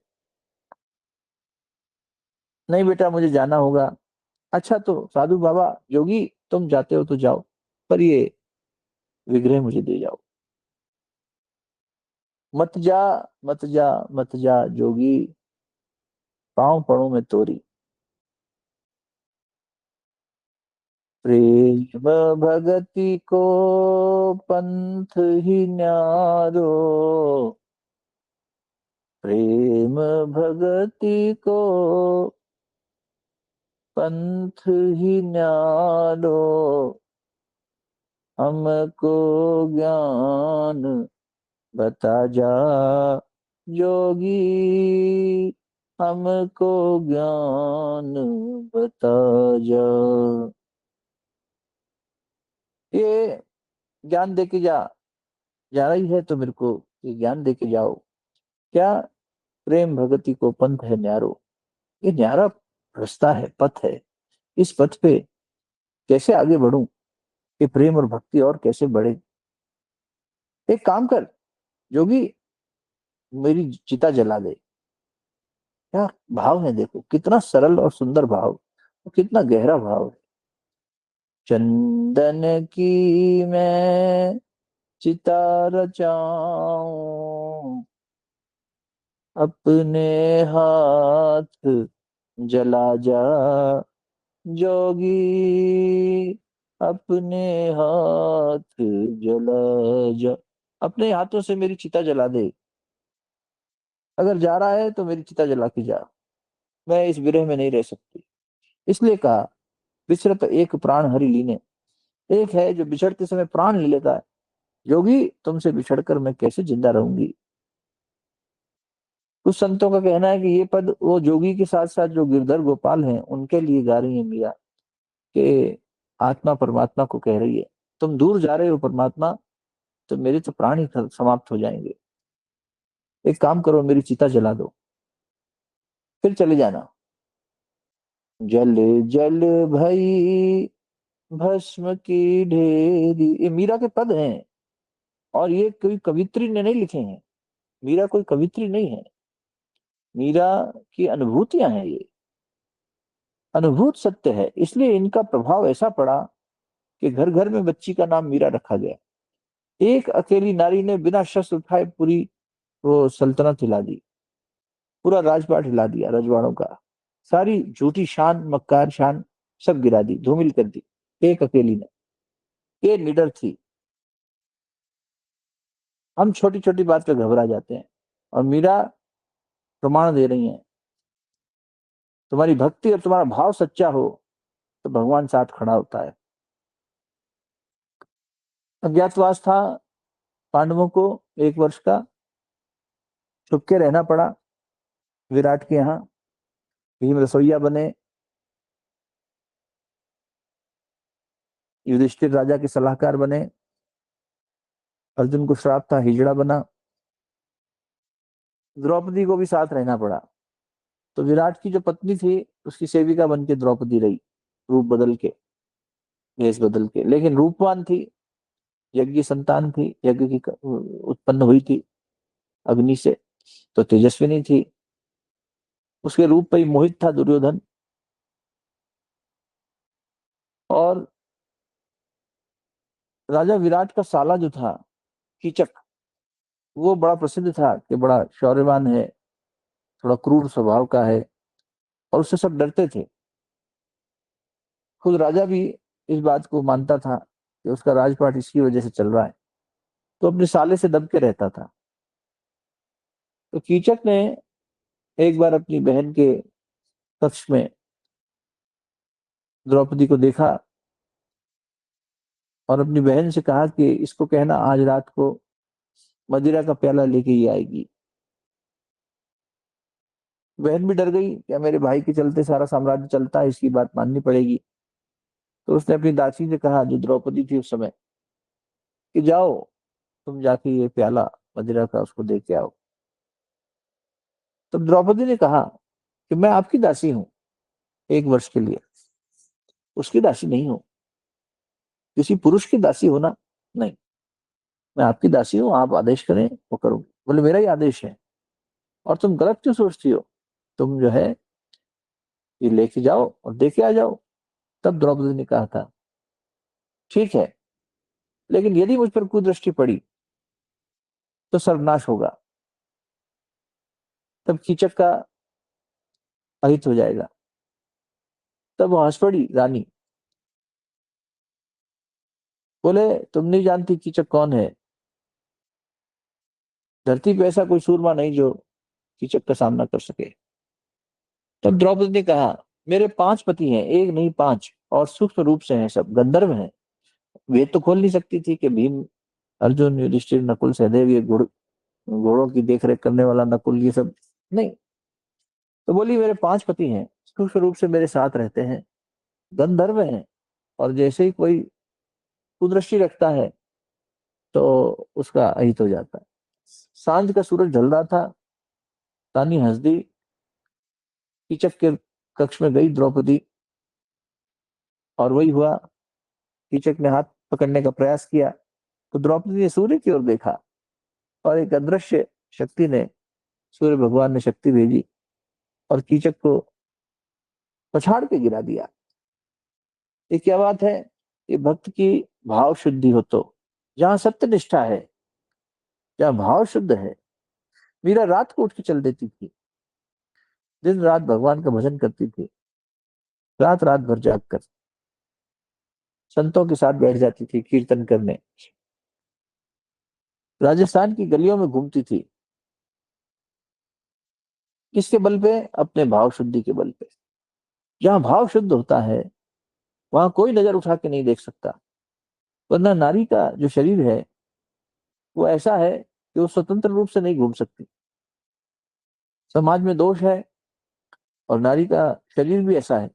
नहीं बेटा मुझे जाना होगा, अच्छा तो साधु बाबा योगी तुम जाते हो तो जाओ, पर ये विग्रह मुझे दे जाओ। मत जा मत जा मत जा जोगी, पाँव पड़ूं मैं तोरी। प्रेम भगति को पंथ ही न्यारो, प्रेम भगति को पंथ ही न्यारो, हमको ज्ञान बता जा योगी, हमको ज्ञान बता जा। ये ज्ञान दे के जा रही है तो मेरे को ये ज्ञान दे के जाओ। क्या? प्रेम भगति को पंथ है न्यारो, ये न्यारा रास्ता है, पथ है। इस पथ पे कैसे आगे बढ़ूं, ये प्रेम और भक्ति और कैसे बढ़े। एक काम कर जोगी, मेरी चिता जला दे। क्या भाव है, देखो कितना सरल और सुंदर भाव, और कितना गहरा भाव है। चंदन की मैं चिता रचाऊं, अपने हाथ जला जा जोगी, अपने हाथ जला जा। अपने हाथों से मेरी चिता जला दे। अगर जा रहा है तो मेरी चिता जला के जा, मैं इस विरह में नहीं रह सकती। इसलिए कहा, विसरत एक प्राण हरि लीने। एक है जो बिछड़ते समय प्राण ले लेता है। योगी तुमसे बिछड़कर मैं कैसे जिंदा रहूंगी। कुछ संतों का कहना है कि ये पद वो जोगी के साथ साथ जो गिरधर गोपाल हैं उनके लिए गा रही है मीरा, कि आत्मा परमात्मा को कह रही है, तुम दूर जा रहे हो परमात्मा, तो मेरे तो प्राण ही समाप्त हो जाएंगे। एक काम करो, मेरी चिता जला दो, फिर चले जाना। जल जल भई भस्म की ढेरी, ये मीरा के पद हैं, और ये कोई कवित्री ने नहीं लिखे हैं। मीरा कोई कवित्री नहीं है, मीरा की अनुभूतियां हैं ये, अनुभूत सत्य है। इसलिए इनका प्रभाव ऐसा पड़ा कि घर घर में बच्ची का नाम मीरा रखा गया। एक अकेली नारी ने बिना शस्त्र उठाए पूरी वो सल्तनत हिला दी, पूरा राजपाट हिला दिया रजवाड़ों का। सारी झूठी शान मक्कार शान सब गिरा दी, धूमिल कर दी, एक अकेली ने। ये निडर थी। हम छोटी छोटी बात पे घबरा जाते हैं, और मीरा प्रमाण दे रही हैं, तुम्हारी भक्ति और तुम्हारा भाव सच्चा हो तो भगवान साथ खड़ा होता है। अज्ञातवास था पांडवों को, 1 वर्ष का छुप के रहना पड़ा विराट के यहाँ। भीम रसोईया बने, युधिष्ठिर राजा के सलाहकार बने, अर्जुन को श्राप था हिजड़ा बना, द्रौपदी को भी साथ रहना पड़ा। तो विराट की जो पत्नी थी उसकी सेविका बन के द्रौपदी रही, रूप बदल के, भेष बदल के, लेकिन रूपवान थी, यज्ञ संतान थी, यज्ञ की उत्पन्न हुई थी अग्नि से, तो तेजस्विनी थी। उसके रूप पर ही मोहित था दुर्योधन। और राजा विराट का साला जो था कीचक, वो बड़ा प्रसिद्ध था कि बड़ा शौर्यवान है, थोड़ा क्रूर स्वभाव का है, और उससे सब डरते थे। खुद राजा भी इस बात को मानता था कि उसका राजपाट इसकी वजह से चल रहा है, तो अपने साले से दब के रहता था। तो कीचक ने एक बार अपनी बहन के कक्ष में द्रौपदी को देखा, और अपनी बहन से कहा कि इसको कहना आज रात को मदिरा का प्याला लेके ही आएगी। बहन भी डर गई, क्या मेरे भाई के चलते सारा साम्राज्य चलता है, इसकी बात माननी पड़ेगी। तो उसने अपनी दासी से कहा, जो द्रौपदी थी उस समय, कि जाओ तुम जाके ये प्याला मदिरा का उसको दे के आओ। तब द्रौपदी ने कहा कि मैं आपकी दासी हूं 1 वर्ष के लिए, उसकी दासी नहीं हूं, किसी पुरुष की दासी होना नहीं। मैं आपकी दासी हूं, आप आदेश करें वो करूंगी। बोले मेरा ही आदेश है, और तुम गलत क्यों सोचती हो, तुम जो है ये लेके जाओ और दे के आ जाओ। तब द्रौपदी ने कहा था, ठीक है, लेकिन यदि मुझ पर कुदृष्टि पड़ी तो सर्वनाश होगा, तब कीचक का अहित हो जाएगा। तब वो हंस पड़ी रानी, बोले तुम नहीं जानती कीचक कौन है, धरती पे ऐसा कोई सूरमा नहीं जो कीचक का सामना कर सके। तब द्रौपदी ने कहा, मेरे 5 पति हैं, एक नहीं 5, और सूक्ष्म रूप से हैं, सब गंधर्व हैं। वे तो खोल नहीं सकती थी कि भीम, अर्जुन, युधिष्ठिर, नकुल, सहदेव, ये घोड़ों की देखरेख करने वाला नकुल, ये सब नहीं। तो बोली मेरे 5 पति हैं, सूक्ष्म रूप से मेरे साथ रहते हैं, गंधर्व हैं, और जैसे ही कोई कुदृष्टि रखता है तो उसका अहित हो जाता है। सांझ का सूरज ढल रहा था, तानी हंस दी। कीचक के कक्ष में गई द्रौपदी, और वही हुआ, कीचक ने हाथ पकड़ने का प्रयास किया तो द्रौपदी ने सूर्य की ओर देखा, और एक अदृश्य शक्ति ने, सूर्य भगवान ने शक्ति भेजी और कीचक को पछाड़ के गिरा दिया। ये क्या बात है? ये भक्त की भाव शुद्धि हो तो, जहां सत्य निष्ठा है, जहां भाव शुद्ध है। मीरा रात को उठ के चल देती थी, दिन रात भगवान का भजन करती थी, रात रात भर जाग कर संतों के साथ बैठ जाती थी कीर्तन करने, राजस्थान की गलियों में घूमती थी। किसके बल पे? अपने भाव शुद्धि के बल पे। जहां भाव शुद्ध होता है वहां कोई नजर उठा के नहीं देख सकता। वरना नारी का जो शरीर है वो ऐसा है कि वो स्वतंत्र रूप से नहीं घूम सकती। समाज में दोष है, और नारी का शरीर भी ऐसा है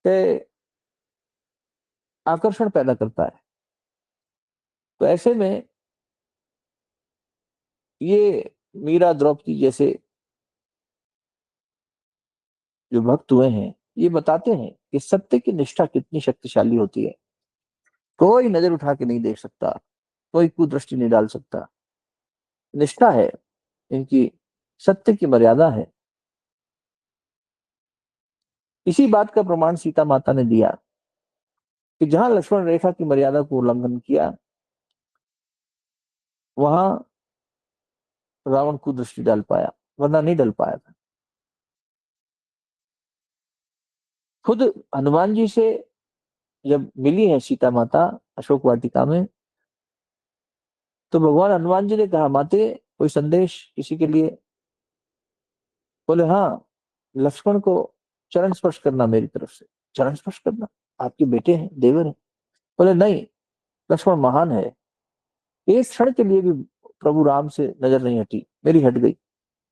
कि आकर्षण पैदा करता है। तो ऐसे में ये मीरा, द्रौपदी जैसे जो भक्त हुए हैं, ये बताते हैं कि सत्य की निष्ठा कितनी शक्तिशाली होती है। कोई नजर उठा के नहीं देख सकता, कोई कुदृष्टि नहीं डाल सकता। निष्ठा है इनकी, सत्य की मर्यादा है। इसी बात का प्रमाण सीता माता ने दिया कि जहां लक्ष्मण रेखा की मर्यादा को उल्लंघन किया, वहां रावण कुदृष्टि डाल पाया, वरना नहीं डल पाया था। खुद हनुमान जी से जब मिली है सीता माता अशोक वाटिका में, तो भगवान हनुमान जी ने कहा, माते कोई संदेश किसी के लिए? बोले हाँ, लक्ष्मण को चरण स्पर्श करना मेरी तरफ से। चरण स्पर्श करना? आपके बेटे हैं, देवर हैं। बोले नहीं, लक्ष्मण महान है, एक क्षण के लिए भी प्रभु राम से नजर नहीं हटी, मेरी हट गई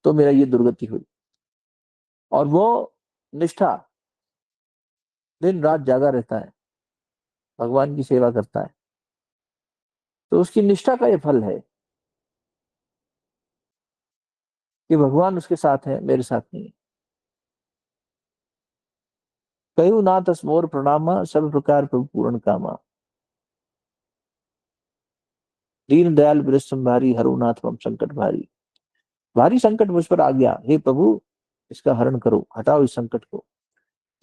तो मेरा ये दुर्गति हुई। और वो निष्ठा, दिन रात जागा रहता है, भगवान की सेवा करता है, तो उसकी निष्ठा का ये फल है कि भगवान उसके साथ है, मेरे साथ नहीं है। कहू ना तस्मोर प्रणामा, सब प्रकार प्रभु पूर्ण कामा, दीन दयाल ब्रज संभारी, हरुनाथ मम संकट भारी। भारी संकट मुझ पर आ गया, हे प्रभु इसका हरण करो, हटाओ इस संकट को।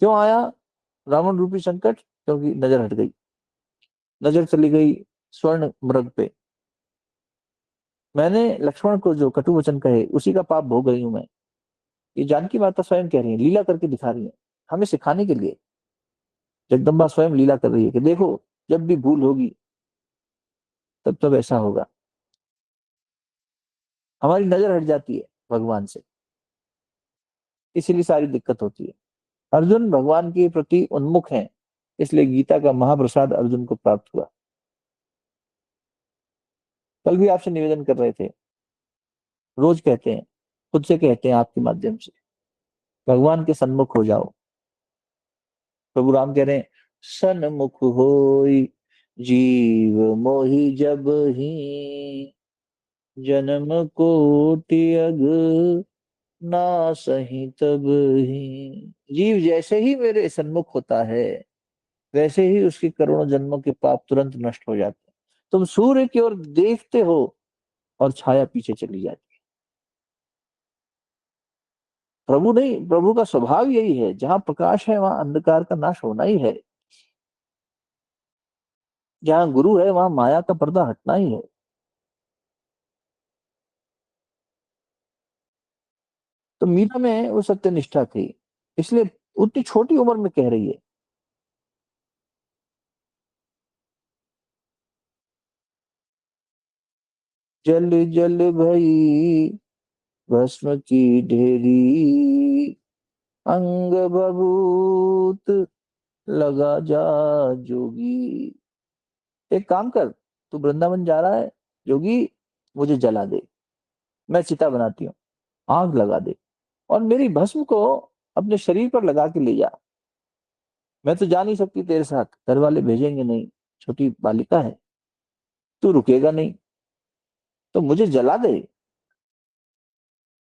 क्यों आया रावण रूपी संकट? क्योंकि नजर हट गई, नजर चली गई स्वर्ण मृग पे। मैंने लक्ष्मण को जो कटु वचन कहे, उसी का पाप भोग गई हूं मैं। ये जानकी माता स्वयं कह रही है, लीला करके दिखा रही है, हमें सिखाने के लिए। जगदम्बा स्वयं लीला कर रही है कि देखो, जब भी भूल होगी तब तब ऐसा होगा। हमारी नजर हट जाती है भगवान से, इसीलिए सारी दिक्कत होती है। अर्जुन भगवान के प्रति उन्मुख है, इसलिए गीता का महाप्रसाद अर्जुन को प्राप्त हुआ। कल भी आपसे निवेदन कर रहे थे, रोज कहते हैं, खुद से कहते हैं आपके माध्यम से, भगवान के सन्मुख हो जाओ। प्रभु राम कह रहे हैं, सन्मुख होई जीव मोहि जब ही, जन्म कोटि अग ना सही तब ही। जीव जैसे ही मेरे सन्मुख होता है, वैसे ही उसके करोड़ों जन्मों के पाप तुरंत नष्ट हो जाते हैं। तुम सूर्य की ओर देखते हो और छाया पीछे चली जाती है। प्रभु नहीं, प्रभु का स्वभाव यही है, जहां प्रकाश है वहां अंधकार का नाश होना ही है, जहां गुरु है वहां माया का पर्दा हटना ही है। तो मीरा में वो सत्यनिष्ठा थी, इसलिए उतनी छोटी उम्र में कह रही है। जल जल भई भस्म की ढेरी, अंग बभूत लगा जा जोगी। एक काम कर, तू वृंदावन जा रहा है जोगी, मुझे जला दे, मैं चिता बनाती हूँ, आग लगा दे, और मेरी भस्म को अपने शरीर पर लगा के ले जा। मैं तो जा नहीं सकती तेरे साथ, घर वाले भेजेंगे नहीं, छोटी बालिका है, तू रुकेगा नहीं, तो मुझे जला दे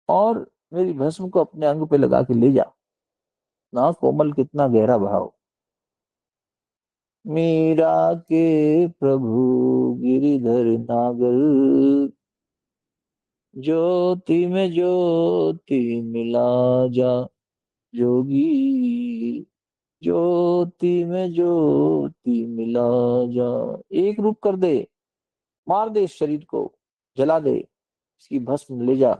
और मेरी भस्म को अपने अंग पे लगा के ले जा। ना कोमल, कितना गहरा भाव। मीरा के प्रभु गिरिधर नागर, ज्योति में ज्योति मिला जा जोगी, ज्योति में ज्योति मिला जा। एक रूप कर दे, मार दे इस शरीर को, जला दे, इसकी भस्म ले जा,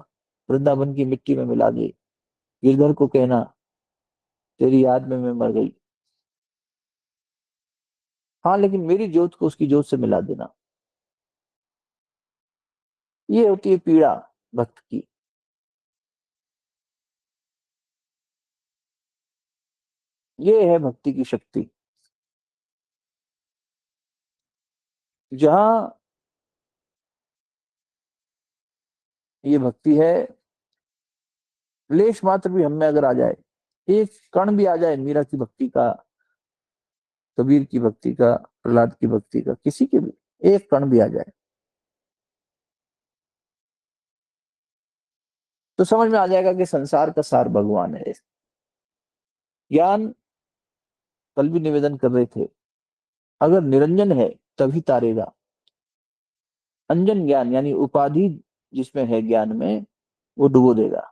वृंदावन की मिट्टी में मिला दे। गिरधर को कहना तेरी याद में मैं मर गई, हाँ लेकिन मेरी ज्योत को उसकी ज्योत से मिला देना। ये होती है पीड़ा भक्त की। ये है भक्ति की शक्ति। जहां ये भक्ति है, लेश मात्र भी हम में अगर आ जाए, एक कण भी आ जाए मीरा की भक्ति का, कबीर की भक्ति का, प्रहलाद की भक्ति का, किसी के भी एक कण भी आ जाए, तो समझ में आ जाएगा कि संसार का सार भगवान है। ज्ञान कल भी निवेदन कर रहे थे, अगर निरंजन है तभी तारेगा। अंजन ज्ञान यानी उपाधि जिसमें है ज्ञान में, वो डुबो देगा।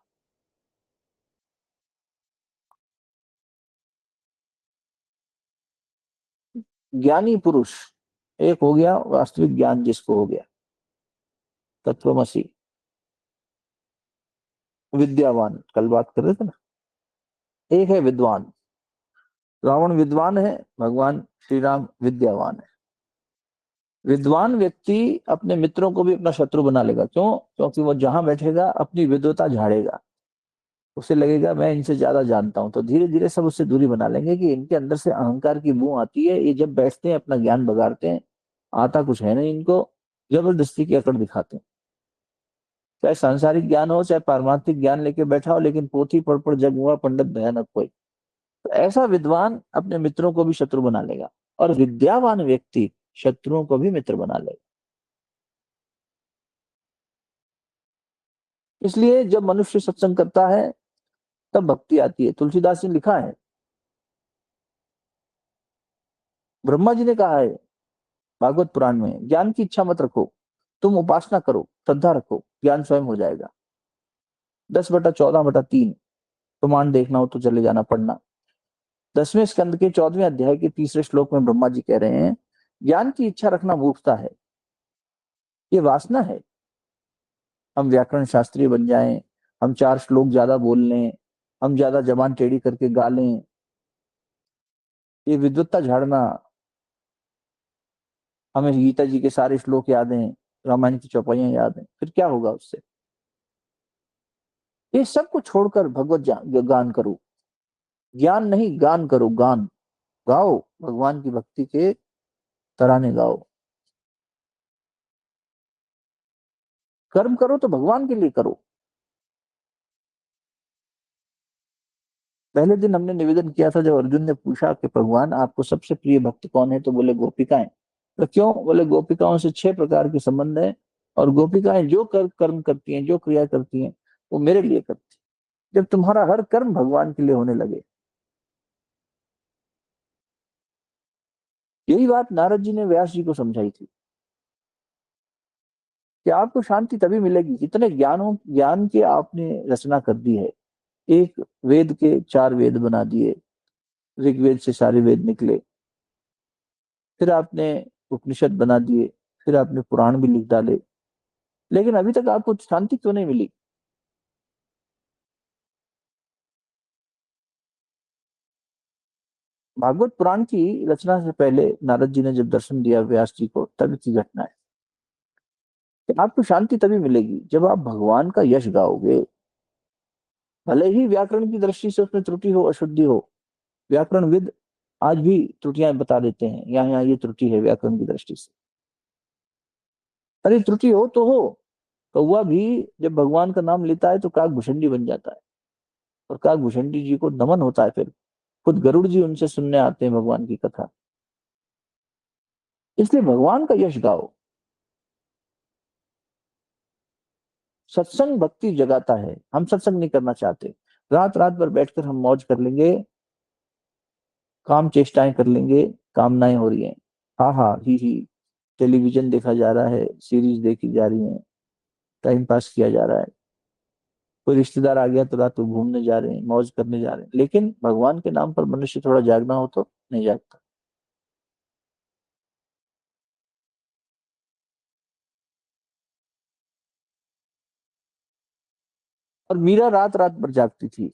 ज्ञानी पुरुष एक हो गया, वास्तविक ज्ञान जिसको हो गया, तत्वमसी। विद्यावान कल बात कर रहे थे ना, एक है विद्वान। रावण विद्वान है, भगवान श्री राम विद्यावान है। विद्वान व्यक्ति अपने मित्रों को भी अपना शत्रु बना लेगा, क्यों? क्योंकि वो जहां बैठेगा अपनी विद्वता झाड़ेगा, उसे लगेगा मैं इनसे ज्यादा जानता हूं, तो धीरे धीरे सब उससे दूरी बना लेंगे कि इनके अंदर से अहंकार की बू आती है, ये जब बैठते हैं अपना ज्ञान बगाड़ते हैं, आता कुछ है नहीं इनको, जबरदस्ती की अकड़ दिखाते हैं। चाहे सांसारिक ज्ञान हो चाहे पारमार्थिक ज्ञान लेके बैठा हो, लेकिन पोथी पढ़ पढ़ जग हुआ पंडित भयानक कोई। तो ऐसा विद्वान अपने मित्रों को भी शत्रु बना लेगा, और विद्यावान व्यक्ति शत्रुओं को भी मित्र बना लेगा। इसलिए जब मनुष्य सत्संग करता है तब भक्ति आती है। तुलसीदास ने लिखा है, ब्रह्मा जी ने कहा है भागवत पुराण में, ज्ञान की इच्छा मत रखो, तुम उपासना करो, श्रद्धा रखो, ज्ञान स्वयं हो जाएगा। 10/14/3 प्रमाण देखना हो तो चले जाना पढ़ना। 10वें स्कंद के 14वें अध्याय के तीसरे श्लोक में ब्रह्मा जी कह रहे हैं, ज्ञान की इच्छा रखना मूर्खता है, ये वासना है। हम व्याकरण शास्त्री बन जाएं, हम 4 श्लोक ज्यादा बोल लें, हम ज्यादा जबान टेढ़ी करके गा लें, ये विद्वत्ता झाड़ना, हमें गीता जी के सारे श्लोक याद हैं, रामायण की चौपाइयां याद हैं, फिर क्या होगा उससे? ये सब को छोड़कर भगवत गान करो, ज्ञान नहीं गान करो, गान गाओ, भगवान की भक्ति के तराने गाओ। कर्म करो तो भगवान के लिए करो। पहले दिन हमने निवेदन किया था, जब अर्जुन ने पूछा कि भगवान आपको सबसे प्रिय भक्त कौन है, तो बोले गोपिकाएं। तो क्यों? बोले गोपिकाओं से 6 प्रकार के संबंध है, और गोपिकाएं जो कर्म करती हैं, जो क्रिया करती हैं, वो मेरे लिए करती हैं। जब तुम्हारा हर कर्म भगवान के लिए होने लगे, यही बात नारद जी ने व्यास जी को समझाई थी कि आपको शांति तभी मिलेगी, जितने ज्ञान की आपने रचना कर दी है, एक वेद के 4 वेद बना दिए, ऋग्वेद से सारे वेद निकले, फिर आपने उपनिषद बना दिए, फिर आपने पुराण भी लिख डाले, लेकिन अभी तक आपको शांति क्यों नहीं मिली? भागवत पुराण की रचना से पहले नारद जी ने जब दर्शन दिया व्यास जी को, तब की घटना है कि आपको शांति तभी मिलेगी जब आप भगवान का यश गाओगे। भले ही व्याकरण की दृष्टि से उसमें त्रुटि हो, अशुद्धि हो, व्याकरणविद आज भी त्रुटियां बता देते हैं, यहाँ यहाँ ये त्रुटि है व्याकरण की दृष्टि से। अरे त्रुटि हो तो हो, कौवा भी जब भगवान का नाम लेता है तो काक भुषंडी बन जाता है, और काक भुषंडी जी को नमन होता है, फिर खुद गरुड़ जी उनसे सुनने आते हैं भगवान की कथा। इसलिए भगवान का यश गाओ। सत्संग भक्ति जगाता है, हम सत्संग नहीं करना चाहते, रात रात भर बैठकर हम मौज कर लेंगे, काम चेष्टाएं कर लेंगे, कामनाएं हो रही हैं, हाँ हाँ ही, टेलीविजन देखा जा रहा है, सीरीज देखी जा रही है, टाइम पास किया जा रहा है, कोई रिश्तेदार आ गया तो रात को घूमने जा रहे हैं, मौज करने जा रहे हैं, लेकिन भगवान के नाम पर मनुष्य थोड़ा जागना हो तो नहीं जागता। और मीरा रात रात भर जागती थी।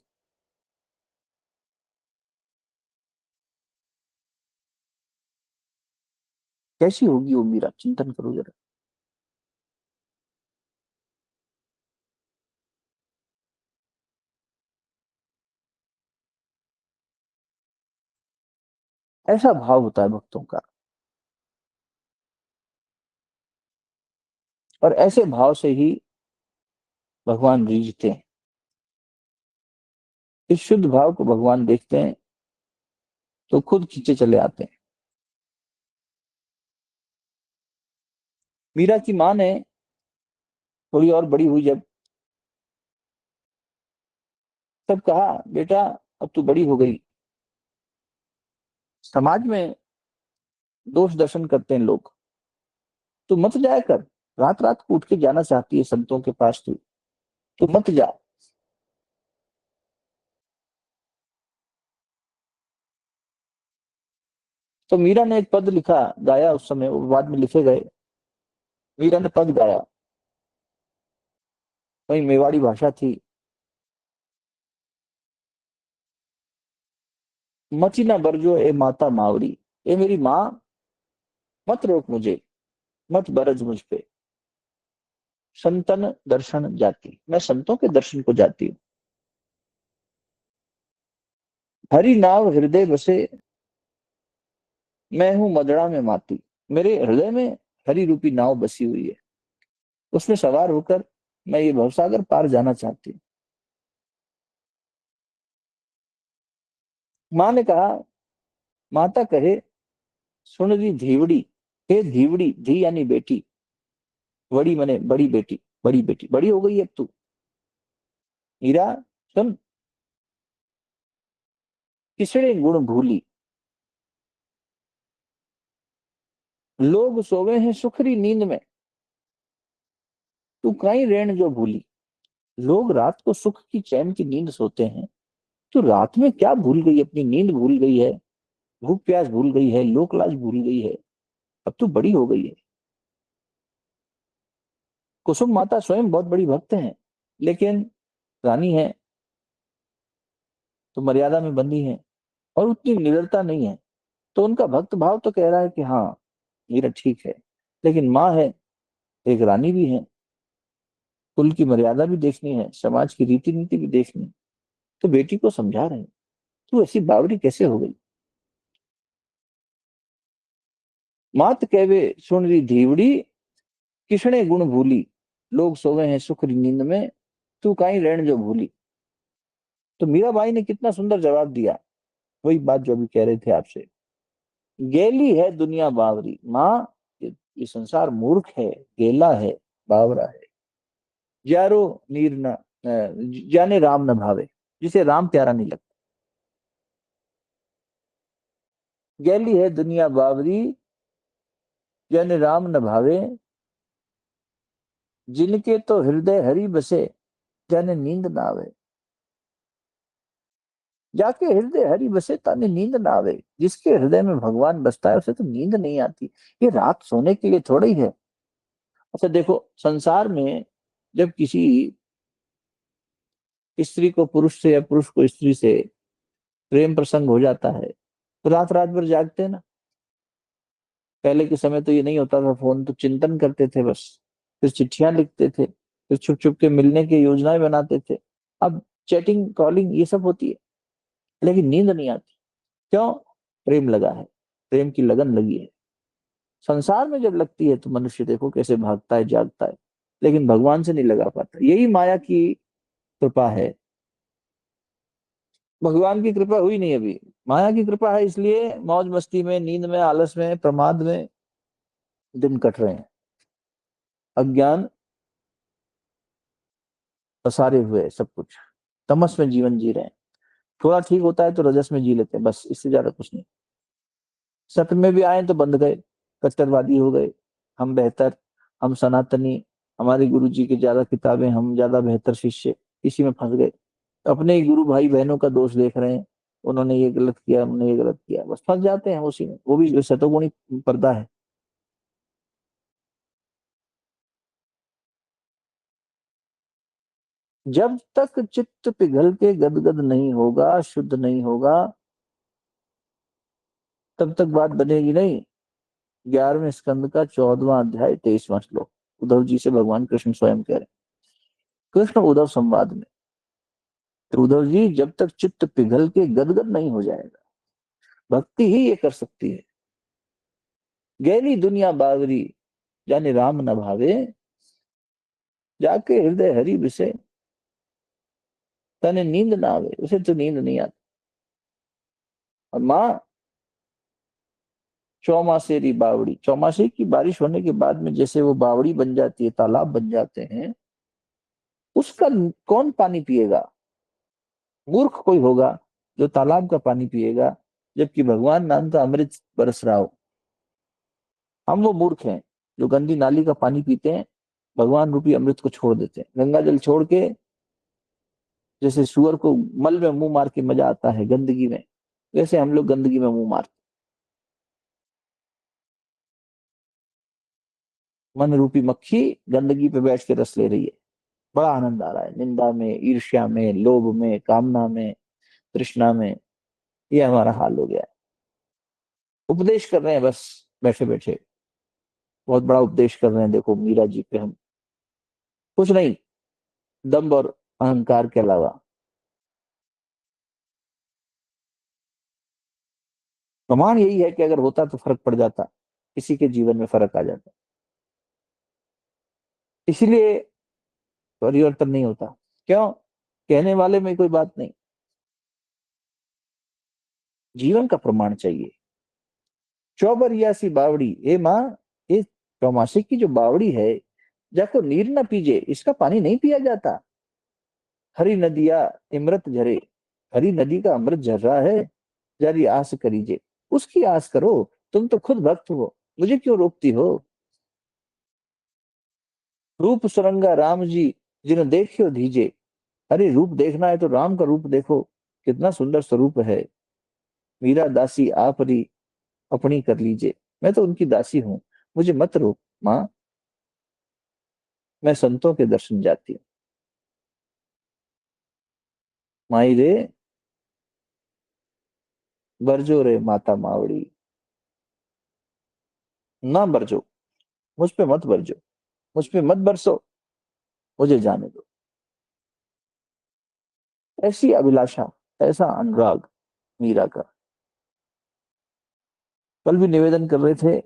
कैसी होगी वो मीरा, चिंतन करो जरा। ऐसा भाव होता है भक्तों का, और ऐसे भाव से ही भगवान रीझते हैं। इस शुद्ध भाव को भगवान देखते हैं तो खुद खींचे चले आते हैं। मीरा की माँ ने थोड़ी और बड़ी हुई जब, तब कहा, बेटा अब तू बड़ी हो गई, समाज में दोष दर्शन करते हैं लोग, तू मत जाया कर, रात रात को उठ के जाना चाहती है संतों के पास, तू मत जा। तो मीरा ने एक पद लिखा, गाया, उस समय वो बाद में लिखे गए। मीरा ने पद गाया, वही मेवाड़ी भाषा थी। मची ना बरजो ए माता मावड़ी, ए मेरी माँ, मत रोक मुझे, मत बरज मुझ पे, संतन दर्शन जाती, मैं संतों के दर्शन को जाती हूँ। हरि नाव हृदय बसे, मैं हूं मदड़ा में माती, मेरे हृदय में हरि रूपी नाव बसी हुई है, उसमें सवार होकर मैं ये भवसागर पार जाना चाहती हूँ। माँ ने कहा, माता कहे, सुन री धीवड़ी, हे धीवड़ी, धी यानी बेटी, बड़ी मने बड़ी बेटी, बड़ी बेटी बड़ी हो गई अब तू, हीरा सुन, किसने गुण भूली, लोग सोवे हैं सुखरी नींद में, तू कहीं रेण जो भूली। लोग रात को सुख की चैन की नींद सोते हैं, तू रात में क्या भूल गई, अपनी नींद भूल गई है, भूख प्यास भूल गई है, लोक लाज भूल गई है, अब तू बड़ी हो गई है। कुसुम माता स्वयं बहुत बड़ी भक्त हैं, लेकिन रानी है तो मर्यादा में बंधी है, और उतनी निडरता नहीं है, तो उनका भक्त भाव तो कह रहा है कि हाँ मेरा ठीक है, लेकिन माँ है, एक रानी भी है, कुल की मर्यादा भी देखनी है, समाज की रीति नीति भी देखनी है, तो बेटी को समझा रहे हैं, तू ऐसी बावरी कैसे हो गई। मात कहवे सुन री धीवड़ी, किसने गुण भूली, लोग सोवे हैं सुख री नींद में, तू काई रहन जो भूली। तो मीराबाई ने कितना सुंदर जवाब दिया, वही बात जो अभी कह रहे थे आपसे। गेली है दुनिया बावरी, माँ ये संसार मूर्ख है, गेला है, बावरा है, यारो नीर न जाने राम न भावे, जिसे राम प्यारा नहीं लगता। गैली है दुनिया बावरी, जाने राम न भावे, जिनके तो हृदय हरि बसे, जाने नींद ना आवे। जाके हृदय हरि बसे ताने नींद ना आवे। जिसके हृदय में भगवान बसता है उसे तो नींद नहीं आती। ये रात सोने के लिए थोड़ा ही है। अच्छा देखो, संसार में जब किसी स्त्री को पुरुष से या पुरुष को स्त्री से प्रेम प्रसंग हो जाता है तो रात रात भर जागते हैं ना। पहले के समय तो ये नहीं होता था, फोन, तो चिंतन करते थे बस, फिर चिट्ठियां लिखते थे, फिर छुप छुप के मिलने की योजनाएं बनाते थे। अब चैटिंग कॉलिंग ये सब होती है, लेकिन नींद नहीं आती। क्यों? प्रेम लगा है, प्रेम की लगन लगी है। संसार में जब लगती है तो मनुष्य देखो कैसे भागता है, जागता है, लेकिन भगवान से नहीं लगा पाता। यही माया की कृपा है। भगवान की कृपा हुई नहीं अभी, माया की कृपा है, इसलिए मौज मस्ती में, नींद में, आलस में, प्रमाद में दिन कट रहे हैं। अज्ञान पसारे हुए सब कुछ, तमस में जीवन जी रहे हैं। थोड़ा ठीक होता है तो रजस में जी लेते हैं, बस इससे ज्यादा कुछ नहीं। सत्य में भी आए तो बंध गए, कट्टरवादी हो गए। हम बेहतर, हम सनातनी, हमारे गुरु जी की ज्यादा किताबें, हम ज्यादा बेहतर शिष्य, इसी में फंस गए। अपने ही गुरु भाई बहनों का दोष देख रहे हैं, उन्होंने ये गलत किया, उन्होंने ये गलत किया, बस फंस जाते हैं उसी में। वो भी सतोगुणी पर्दा है। जब तक चित्त पिघल के गदगद नहीं होगा, शुद्ध नहीं होगा, तब तक बात बनेगी नहीं। 11वें स्कंद का 14वां अध्याय 23वां श्लोक, उद्धव जी से भगवान कृष्ण स्वयं कह रहे हैं, कृष्ण उद्धव संवाद में। तो उद्धव जी, जब तक चित्त पिघल के गदगद नहीं हो जाएगा, भक्ति ही ये कर सकती है। गहरी दुनिया बावरी, जाने राम न भावे, जाके हृदय हरि बिसे, तने नींद ना आवे। उसे तो नींद नहीं आती। और माँ चौमासेरी बावड़ी, चौमासे की बारिश होने के बाद में जैसे वो बावड़ी बन जाती है, तालाब बन जाते हैं, उसका कौन पानी पिएगा? मूर्ख कोई होगा जो तालाब का पानी पिएगा, जबकि भगवान नाम का अमृत बरस रहा हो। हम वो मूर्ख हैं जो गंदी नाली का पानी पीते हैं, भगवान रूपी अमृत को छोड़ देते हैं। गंगा जल छोड़ के, जैसे सुअर को मल में मुंह मार के मजा आता है गंदगी में, वैसे हम लोग गंदगी में मुंह मारते। मन रूपी मक्खी गंदगी पे बैठ के रस ले रही है, बड़ा आनंद आ रहा है। निंदा में, ईर्ष्या में, लोभ में, कामना में, तृष्णा में, ये हमारा हाल हो गया है। उपदेश कर रहे हैं बस, बैठे बैठे बहुत बड़ा उपदेश कर रहे हैं, देखो मीरा जी पे हम, कुछ नहीं, दम्भ और अहंकार के अलावा। प्रमाण यही है कि अगर होता तो फर्क पड़ जाता, किसी के जीवन में फर्क आ जाता। इसीलिए परिवर्तन नहीं होता। क्यों? कहने वाले में कोई बात नहीं, जीवन का प्रमाण चाहिए। चौबरिया सी बावड़ी, ए माँ, ये चौमासे की जो बावड़ी है, जाको नीर ना पीजे, इसका पानी नहीं पिया जाता। हरी नदिया इमृत झरे, हरी नदी का अमृत झर रहा है, जरी आस करीजे, उसकी आस करो। तुम तो खुद भक्त हो, मुझे क्यों रोकती हो? रूप सुरंगा राम जी, जिन्हें देखियो धीजे। अरे रूप देखना है तो राम का रूप देखो, कितना सुंदर स्वरूप है। मीरा दासी आपरी, अपनी कर लीजिए। मैं तो उनकी दासी हूँ, मुझे मत रोक माँ, मैं संतों के दर्शन जाती हूँ। माई रे, बरजो रे माता मावड़ी, ना बरजो, मुझ पे मत बरजो, मुझ पे मत बरसो, मुझे जाने दो। ऐसी अभिलाषा, ऐसा अनुराग मीरा का। कल भी निवेदन कर रहे थे,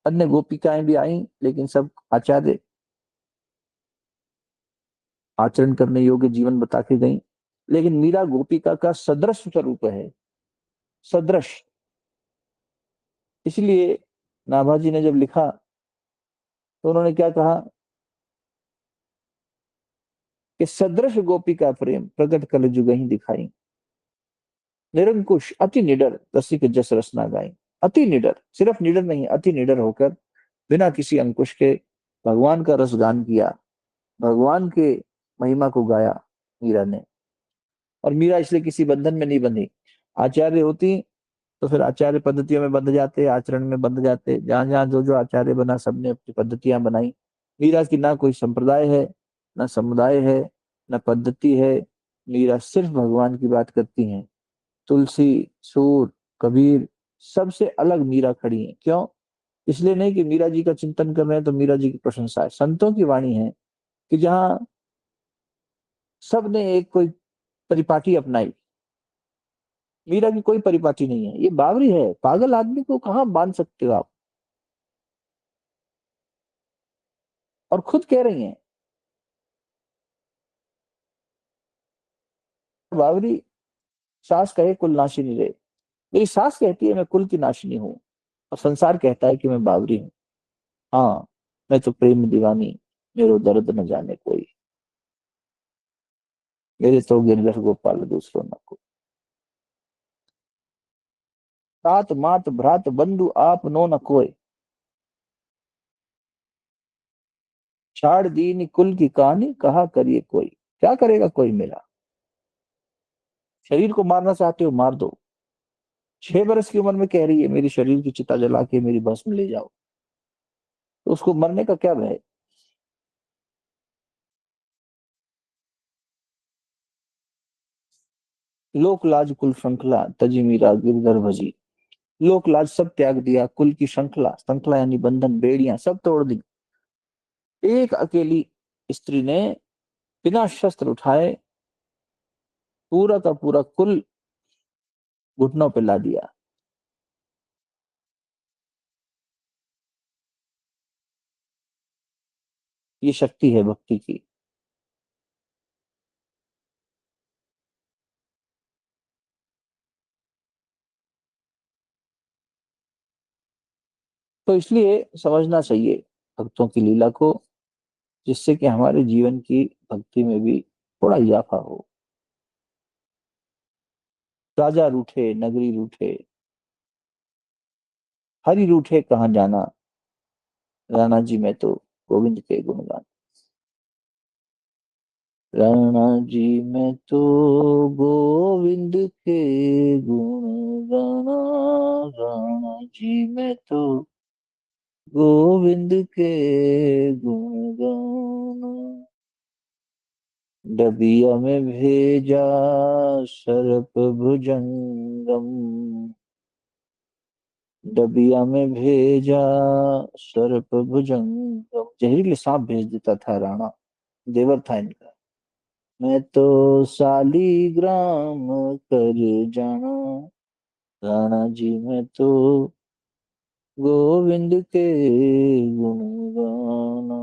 अन्य गोपिकाएं भी आई, लेकिन सब आचार्य आचरण करने योग्य जीवन बता के गई, लेकिन मीरा गोपिका का सदृश स्वरूप है, सदृश। इसलिए नाभाजी ने जब लिखा तो उन्होंने क्या कहा कि सदृश गोपिका प्रेम प्रकट कल जुग ही दिखाई, निरंकुश अति निडर रसिक जस रसना गाई। अति निडर, सिर्फ निडर नहीं, अति निडर होकर बिना किसी अंकुश के भगवान का रस गान किया, भगवान के महिमा को गाया मीरा ने। और मीरा इसलिए किसी बंधन में नहीं बंधी। आचार्य होती तो फिर आचार्य पद्धतियों में बंध जाते, आचरण में बंध जाते, जहां जहां जो जो आचार्य बना सबने अपनी पद्धतियां बनाई। मीरा की ना कोई संप्रदाय है, ना समुदाय है, ना पद्धति है। मीरा सिर्फ भगवान की बात करती हैं। तुलसी, सूर, कबीर सबसे अलग मीरा खड़ी है। क्यों? इसलिए नहीं कि मीरा जी का चिंतन कर रहे हैं तो मीरा जी की प्रशंसा है। संतों की वाणी है कि जहां सब ने एक कोई परिपाटी अपनाई, मीरा की कोई परिपाटी नहीं है। ये बावरी है, पागल आदमी को कहाँ बांध सकते हो आप। और खुद कह रही हैं, बावरी सास कहे कुल नाशिनी रे। मेरी सास कहती है मैं कुल की नाशिनी हूँ, और संसार कहता है कि मैं बावरी हूँ। हाँ, मैं तो प्रेम दीवानी, मेरो दर्द न जाने कोई, मेरे तो गिरधर गोपाल दूसरों न को। तात मात भ्रात बंधु आप नो न कोय, छाड़ दीनी कुल की कहानी कहा करिए कोई। क्या करेगा कोई मेरा? शरीर को मारना चाहते हो मार दो। 6 बरस की उम्र में कह रही है मेरी शरीर की चिता जला के मेरी भस्म ले जाओ, तो उसको मरने का क्या भय? लोक लाज कुल श्रृंखला तजी मीरा गिरधर भजी। लोक लाज सब त्याग दिया, कुल की श्रृंखला, श्रृंखला यानी बंधन, बेड़ियां सब तोड़ दी। एक अकेली स्त्री ने बिना शस्त्र उठाए पूरा का पूरा कुल घुटनों पे ला दिया। ये शक्ति है भक्ति की। तो इसलिए समझना चाहिए भक्तों की लीला को, जिससे कि हमारे जीवन की भक्ति में भी थोड़ा इजाफा हो। राजा रूठे नगरी रूठे, हरि रूठे कहाँ जाना, राणा जी में तो गोविंद के गुणगान। राणा जी में तो गोविंद के गुण गाना, राणा जी में तो गोविंद के गुण गाना। डबिया में भेजा सर्प भुजंगम, डबिया में भेजा सर्प भुजंगम। जहरीले सांप भेज देता था राणा, देवर था इनका। मैं तो शालीग्राम कर जाना, राणा जी में तो गोविंद के गुण गाना।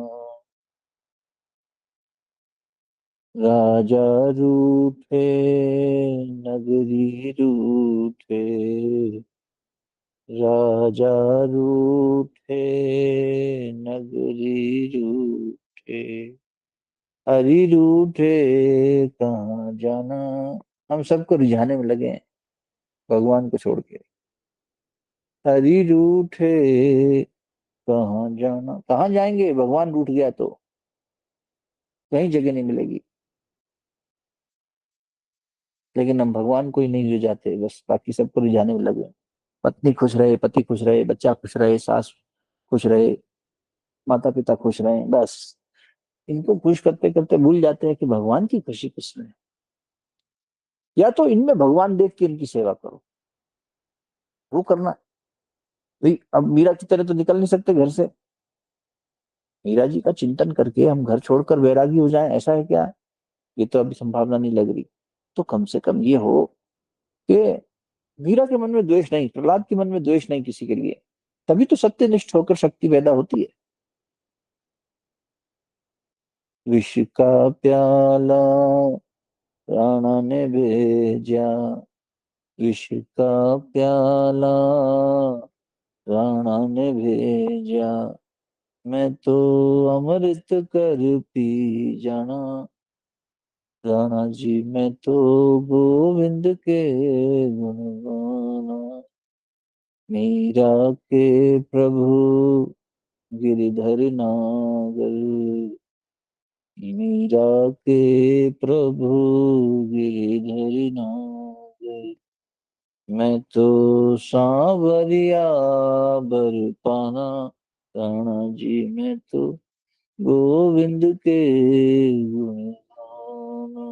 राजा रूठे नगरी रूठे, राजा रूठे नगरी रूठे, हरि रूठे कहाँ जाना। हम सबको रिझाने में लगे हैं भगवान को छोड़ के। हरि रूठे कहाँ जाना, कहाँ जाएंगे? भगवान रूठ गया तो कहीं जगह नहीं मिलेगी। लेकिन हम भगवान को ही नहीं रिझाते, बस बाकी सबको रिझाने में लगे हैं। पत्नी खुश रहे, पति खुश रहे, बच्चा खुश रहे, सास खुश रहे, माता पिता खुश रहे, बस इनको खुश करते करते भूल जाते हैं कि भगवान की खुशी किसमें है। या तो इनमें भगवान देख के इनकी सेवा करो, वो करना। भाई अब मीरा की तरह तो निकल नहीं सकते घर से। मीरा जी का चिंतन करके हम घर छोड़कर वैरागी हो जाएं, ऐसा है क्या? ये तो अभी संभावना नहीं लग रही। तो कम से कम ये हो कि मीरा के मन में द्वेष नहीं, प्रहलाद के मन में द्वेष नहीं किसी के लिए। तभी तो सत्यनिष्ठ होकर शक्ति पैदा होती है। विष का प्याला राणा ने भेजा, विष का प्याला राणा ने भेजा, मैं तो अमृत कर पी जाना, राणा जी मैं तो गोविंद के गुण गाना। मीरा के प्रभु गिरधर नागर, मीरा के प्रभु गिरधर नाथ, मैं तो सांवरिया बरपाना, राणा जी मैं तो गोविंद के गुण गाना।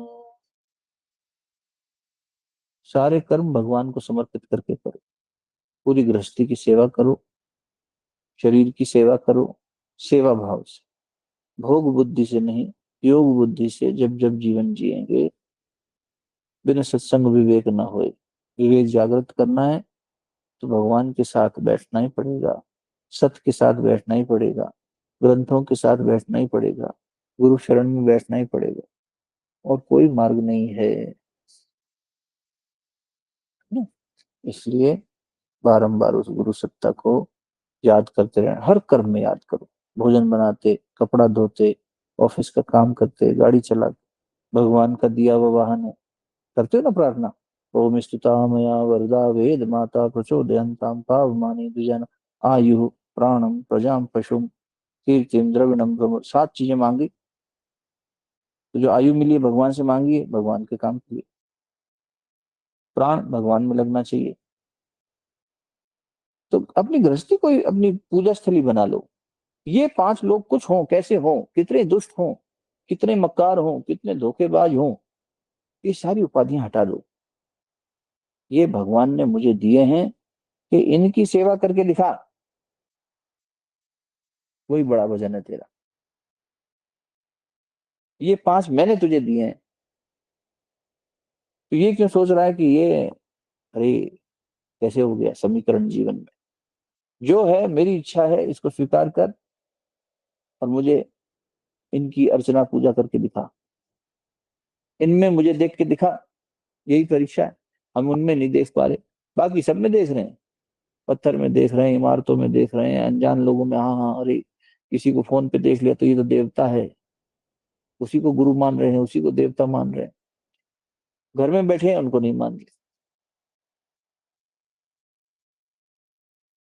सारे कर्म भगवान को समर्पित करके करो। पूरी गृहस्थी की सेवा करो, शरीर की सेवा करो, सेवा भाव से, भोग बुद्धि से नहीं, योग बुद्धि से। जब जब जीवन जिएंगे, बिना सत्संग विवेक ना होए। विवेक जागृत करना है तो भगवान के साथ बैठना ही पड़ेगा, सत्य के साथ बैठना ही पड़ेगा, ग्रंथों के साथ बैठना ही पड़ेगा, गुरु शरण में बैठना ही पड़ेगा, और कोई मार्ग नहीं है ना। इसलिए बारंबार उस गुरु सत्ता को याद करते रहना, हर कर्म में याद करो। भोजन बनाते, कपड़ा धोते, ऑफिस का काम करते, गाड़ी चलाते, भगवान का दिया हुआ वाहन है। करते हो ना प्रार्थना, ओम स्तुता मया वरदा वेद माता प्रचोदयन्ताम पावमानि द्विजन आयु प्राणम प्रजाम पशुम कीर्तिम द्रविणम भ्रम। 7 चीजें मांगी, तो जो आयु मिली है भगवान से मांगी है, भगवान के काम के लिए। प्राण भगवान में लगना चाहिए। तो अपनी गृहस्थी को अपनी पूजा स्थली बना लो। ये 5 लोग कुछ हों, कैसे हों, कितने दुष्ट हों, कितने मक्कार हों, कितने धोखेबाज हों, ये सारी उपाधियां हटा दो। ये भगवान ने मुझे दिए हैं कि इनकी सेवा करके दिखा, वही बड़ा वजन है तेरा। ये 5 मैंने तुझे दिए हैं, तो ये क्यों सोच रहा है कि ये, अरे कैसे हो गया समीकरण जीवन में। जो है मेरी इच्छा है, इसको स्वीकार कर और मुझे इनकी अर्चना पूजा करके दिखा, इनमें मुझे देख के दिखा। यही परीक्षा है। हम उनमें नहीं देख पा रहे, बाकी सब में देख रहे हैं। पत्थर में देख रहे हैं, इमारतों में देख रहे हैं, अनजान लोगों में, हाँ हाँ, अरे किसी को फोन पे देख लिया तो ये तो देवता है, उसी को गुरु मान रहे हैं, उसी को देवता मान रहे हैं। घर में बैठे हैं, उनको नहीं मान रहे।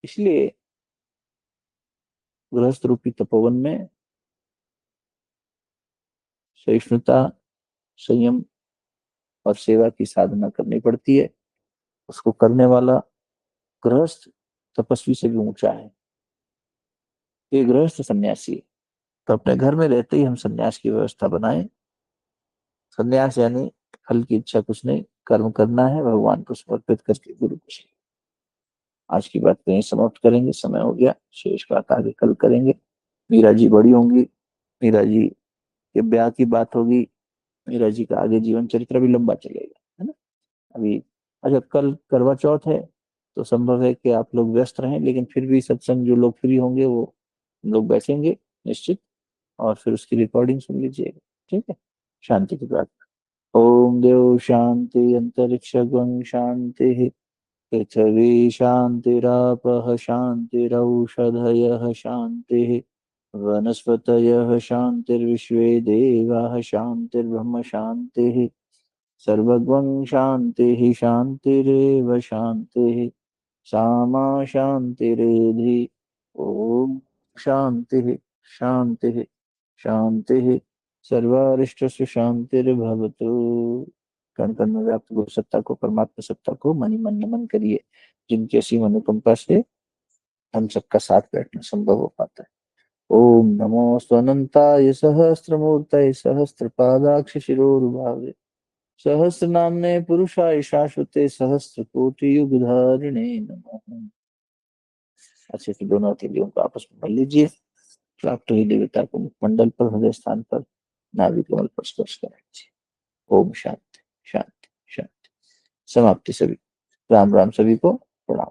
इसलिए गृहस्थ रूपी तपोवन में सहिष्णुता, संयम और सेवा की साधना करनी पड़ती है। उसको करने वाला गृहस्थ तपस्वी से भी ऊंचा है। ये गृहस्थ सन्यासी है। तो अपने घर में रहते ही हम सन्यास की व्यवस्था बनाएं। सन्यास यानी फल की इच्छा कुछ नहीं, कर्म करना है, भगवान को समर्पित करके गुरु को। आज की बात कहीं समाप्त करेंगे, समय हो गया। शेष बात आगे कल करेंगे। मीरा जी बड़ी होंगी, मीरा जी के ब्याह की बात होगी, मीरा जी का आगे जीवन चरित्र भी लंबा चलेगा, है ना। अभी अच्छा, कल करवा चौथ है, तो संभव है कि आप लोग व्यस्त रहें, लेकिन फिर भी सत्संग जो लोग फ्री होंगे वो लोग बैठेंगे निश्चित, और फिर उसकी रिकॉर्डिंग सुन लीजिएगा। ठीक है। शांति की बात। ओम देव शांति अंतरिक्ष गं शांति, पृथिवी शान्तिरापः शान्तिरौषधयः शान्तिः, वनस्पतयः शान्तिर्विश्वे देवाः शान्तिर्ब्रह्म शान्तिः, सर्वगं शान्तिः शान्तिरेव शान्तिः, सामा शान्तिरेधि। ॐ शान्तिः शान्तिः शान्तिः, सर्वारिष्टस्य शान्तिर्भवतु। कण कण में व्याप्त गुरु सत्ता को, परमात्मा सत्ता को मनि मन नमन करिए, जिनकी असीम अनुकंपा से हम सबका साथ बैठना संभव हो पाता है। ओम नमो स्वनंताय सहस्त्रमूर्तये सहस्त्रपादाक्ष शिरोरुभावे, सहस्रनाम्ने पुरुषाय शाश्वते सहस्रकोटि युगधारिणे नमः। अच्छे से दोनों हथेलियों को आपस में मल लीजिए। प्राप्त हुई देवता को मुखमंडल पर, हृदय स्थान पर, नाभि कमल पर स्पर्श करा लीजिए। ओम शांति शांति शांति। समाप्ति सभी। राम राम सभी को। प्रणाम।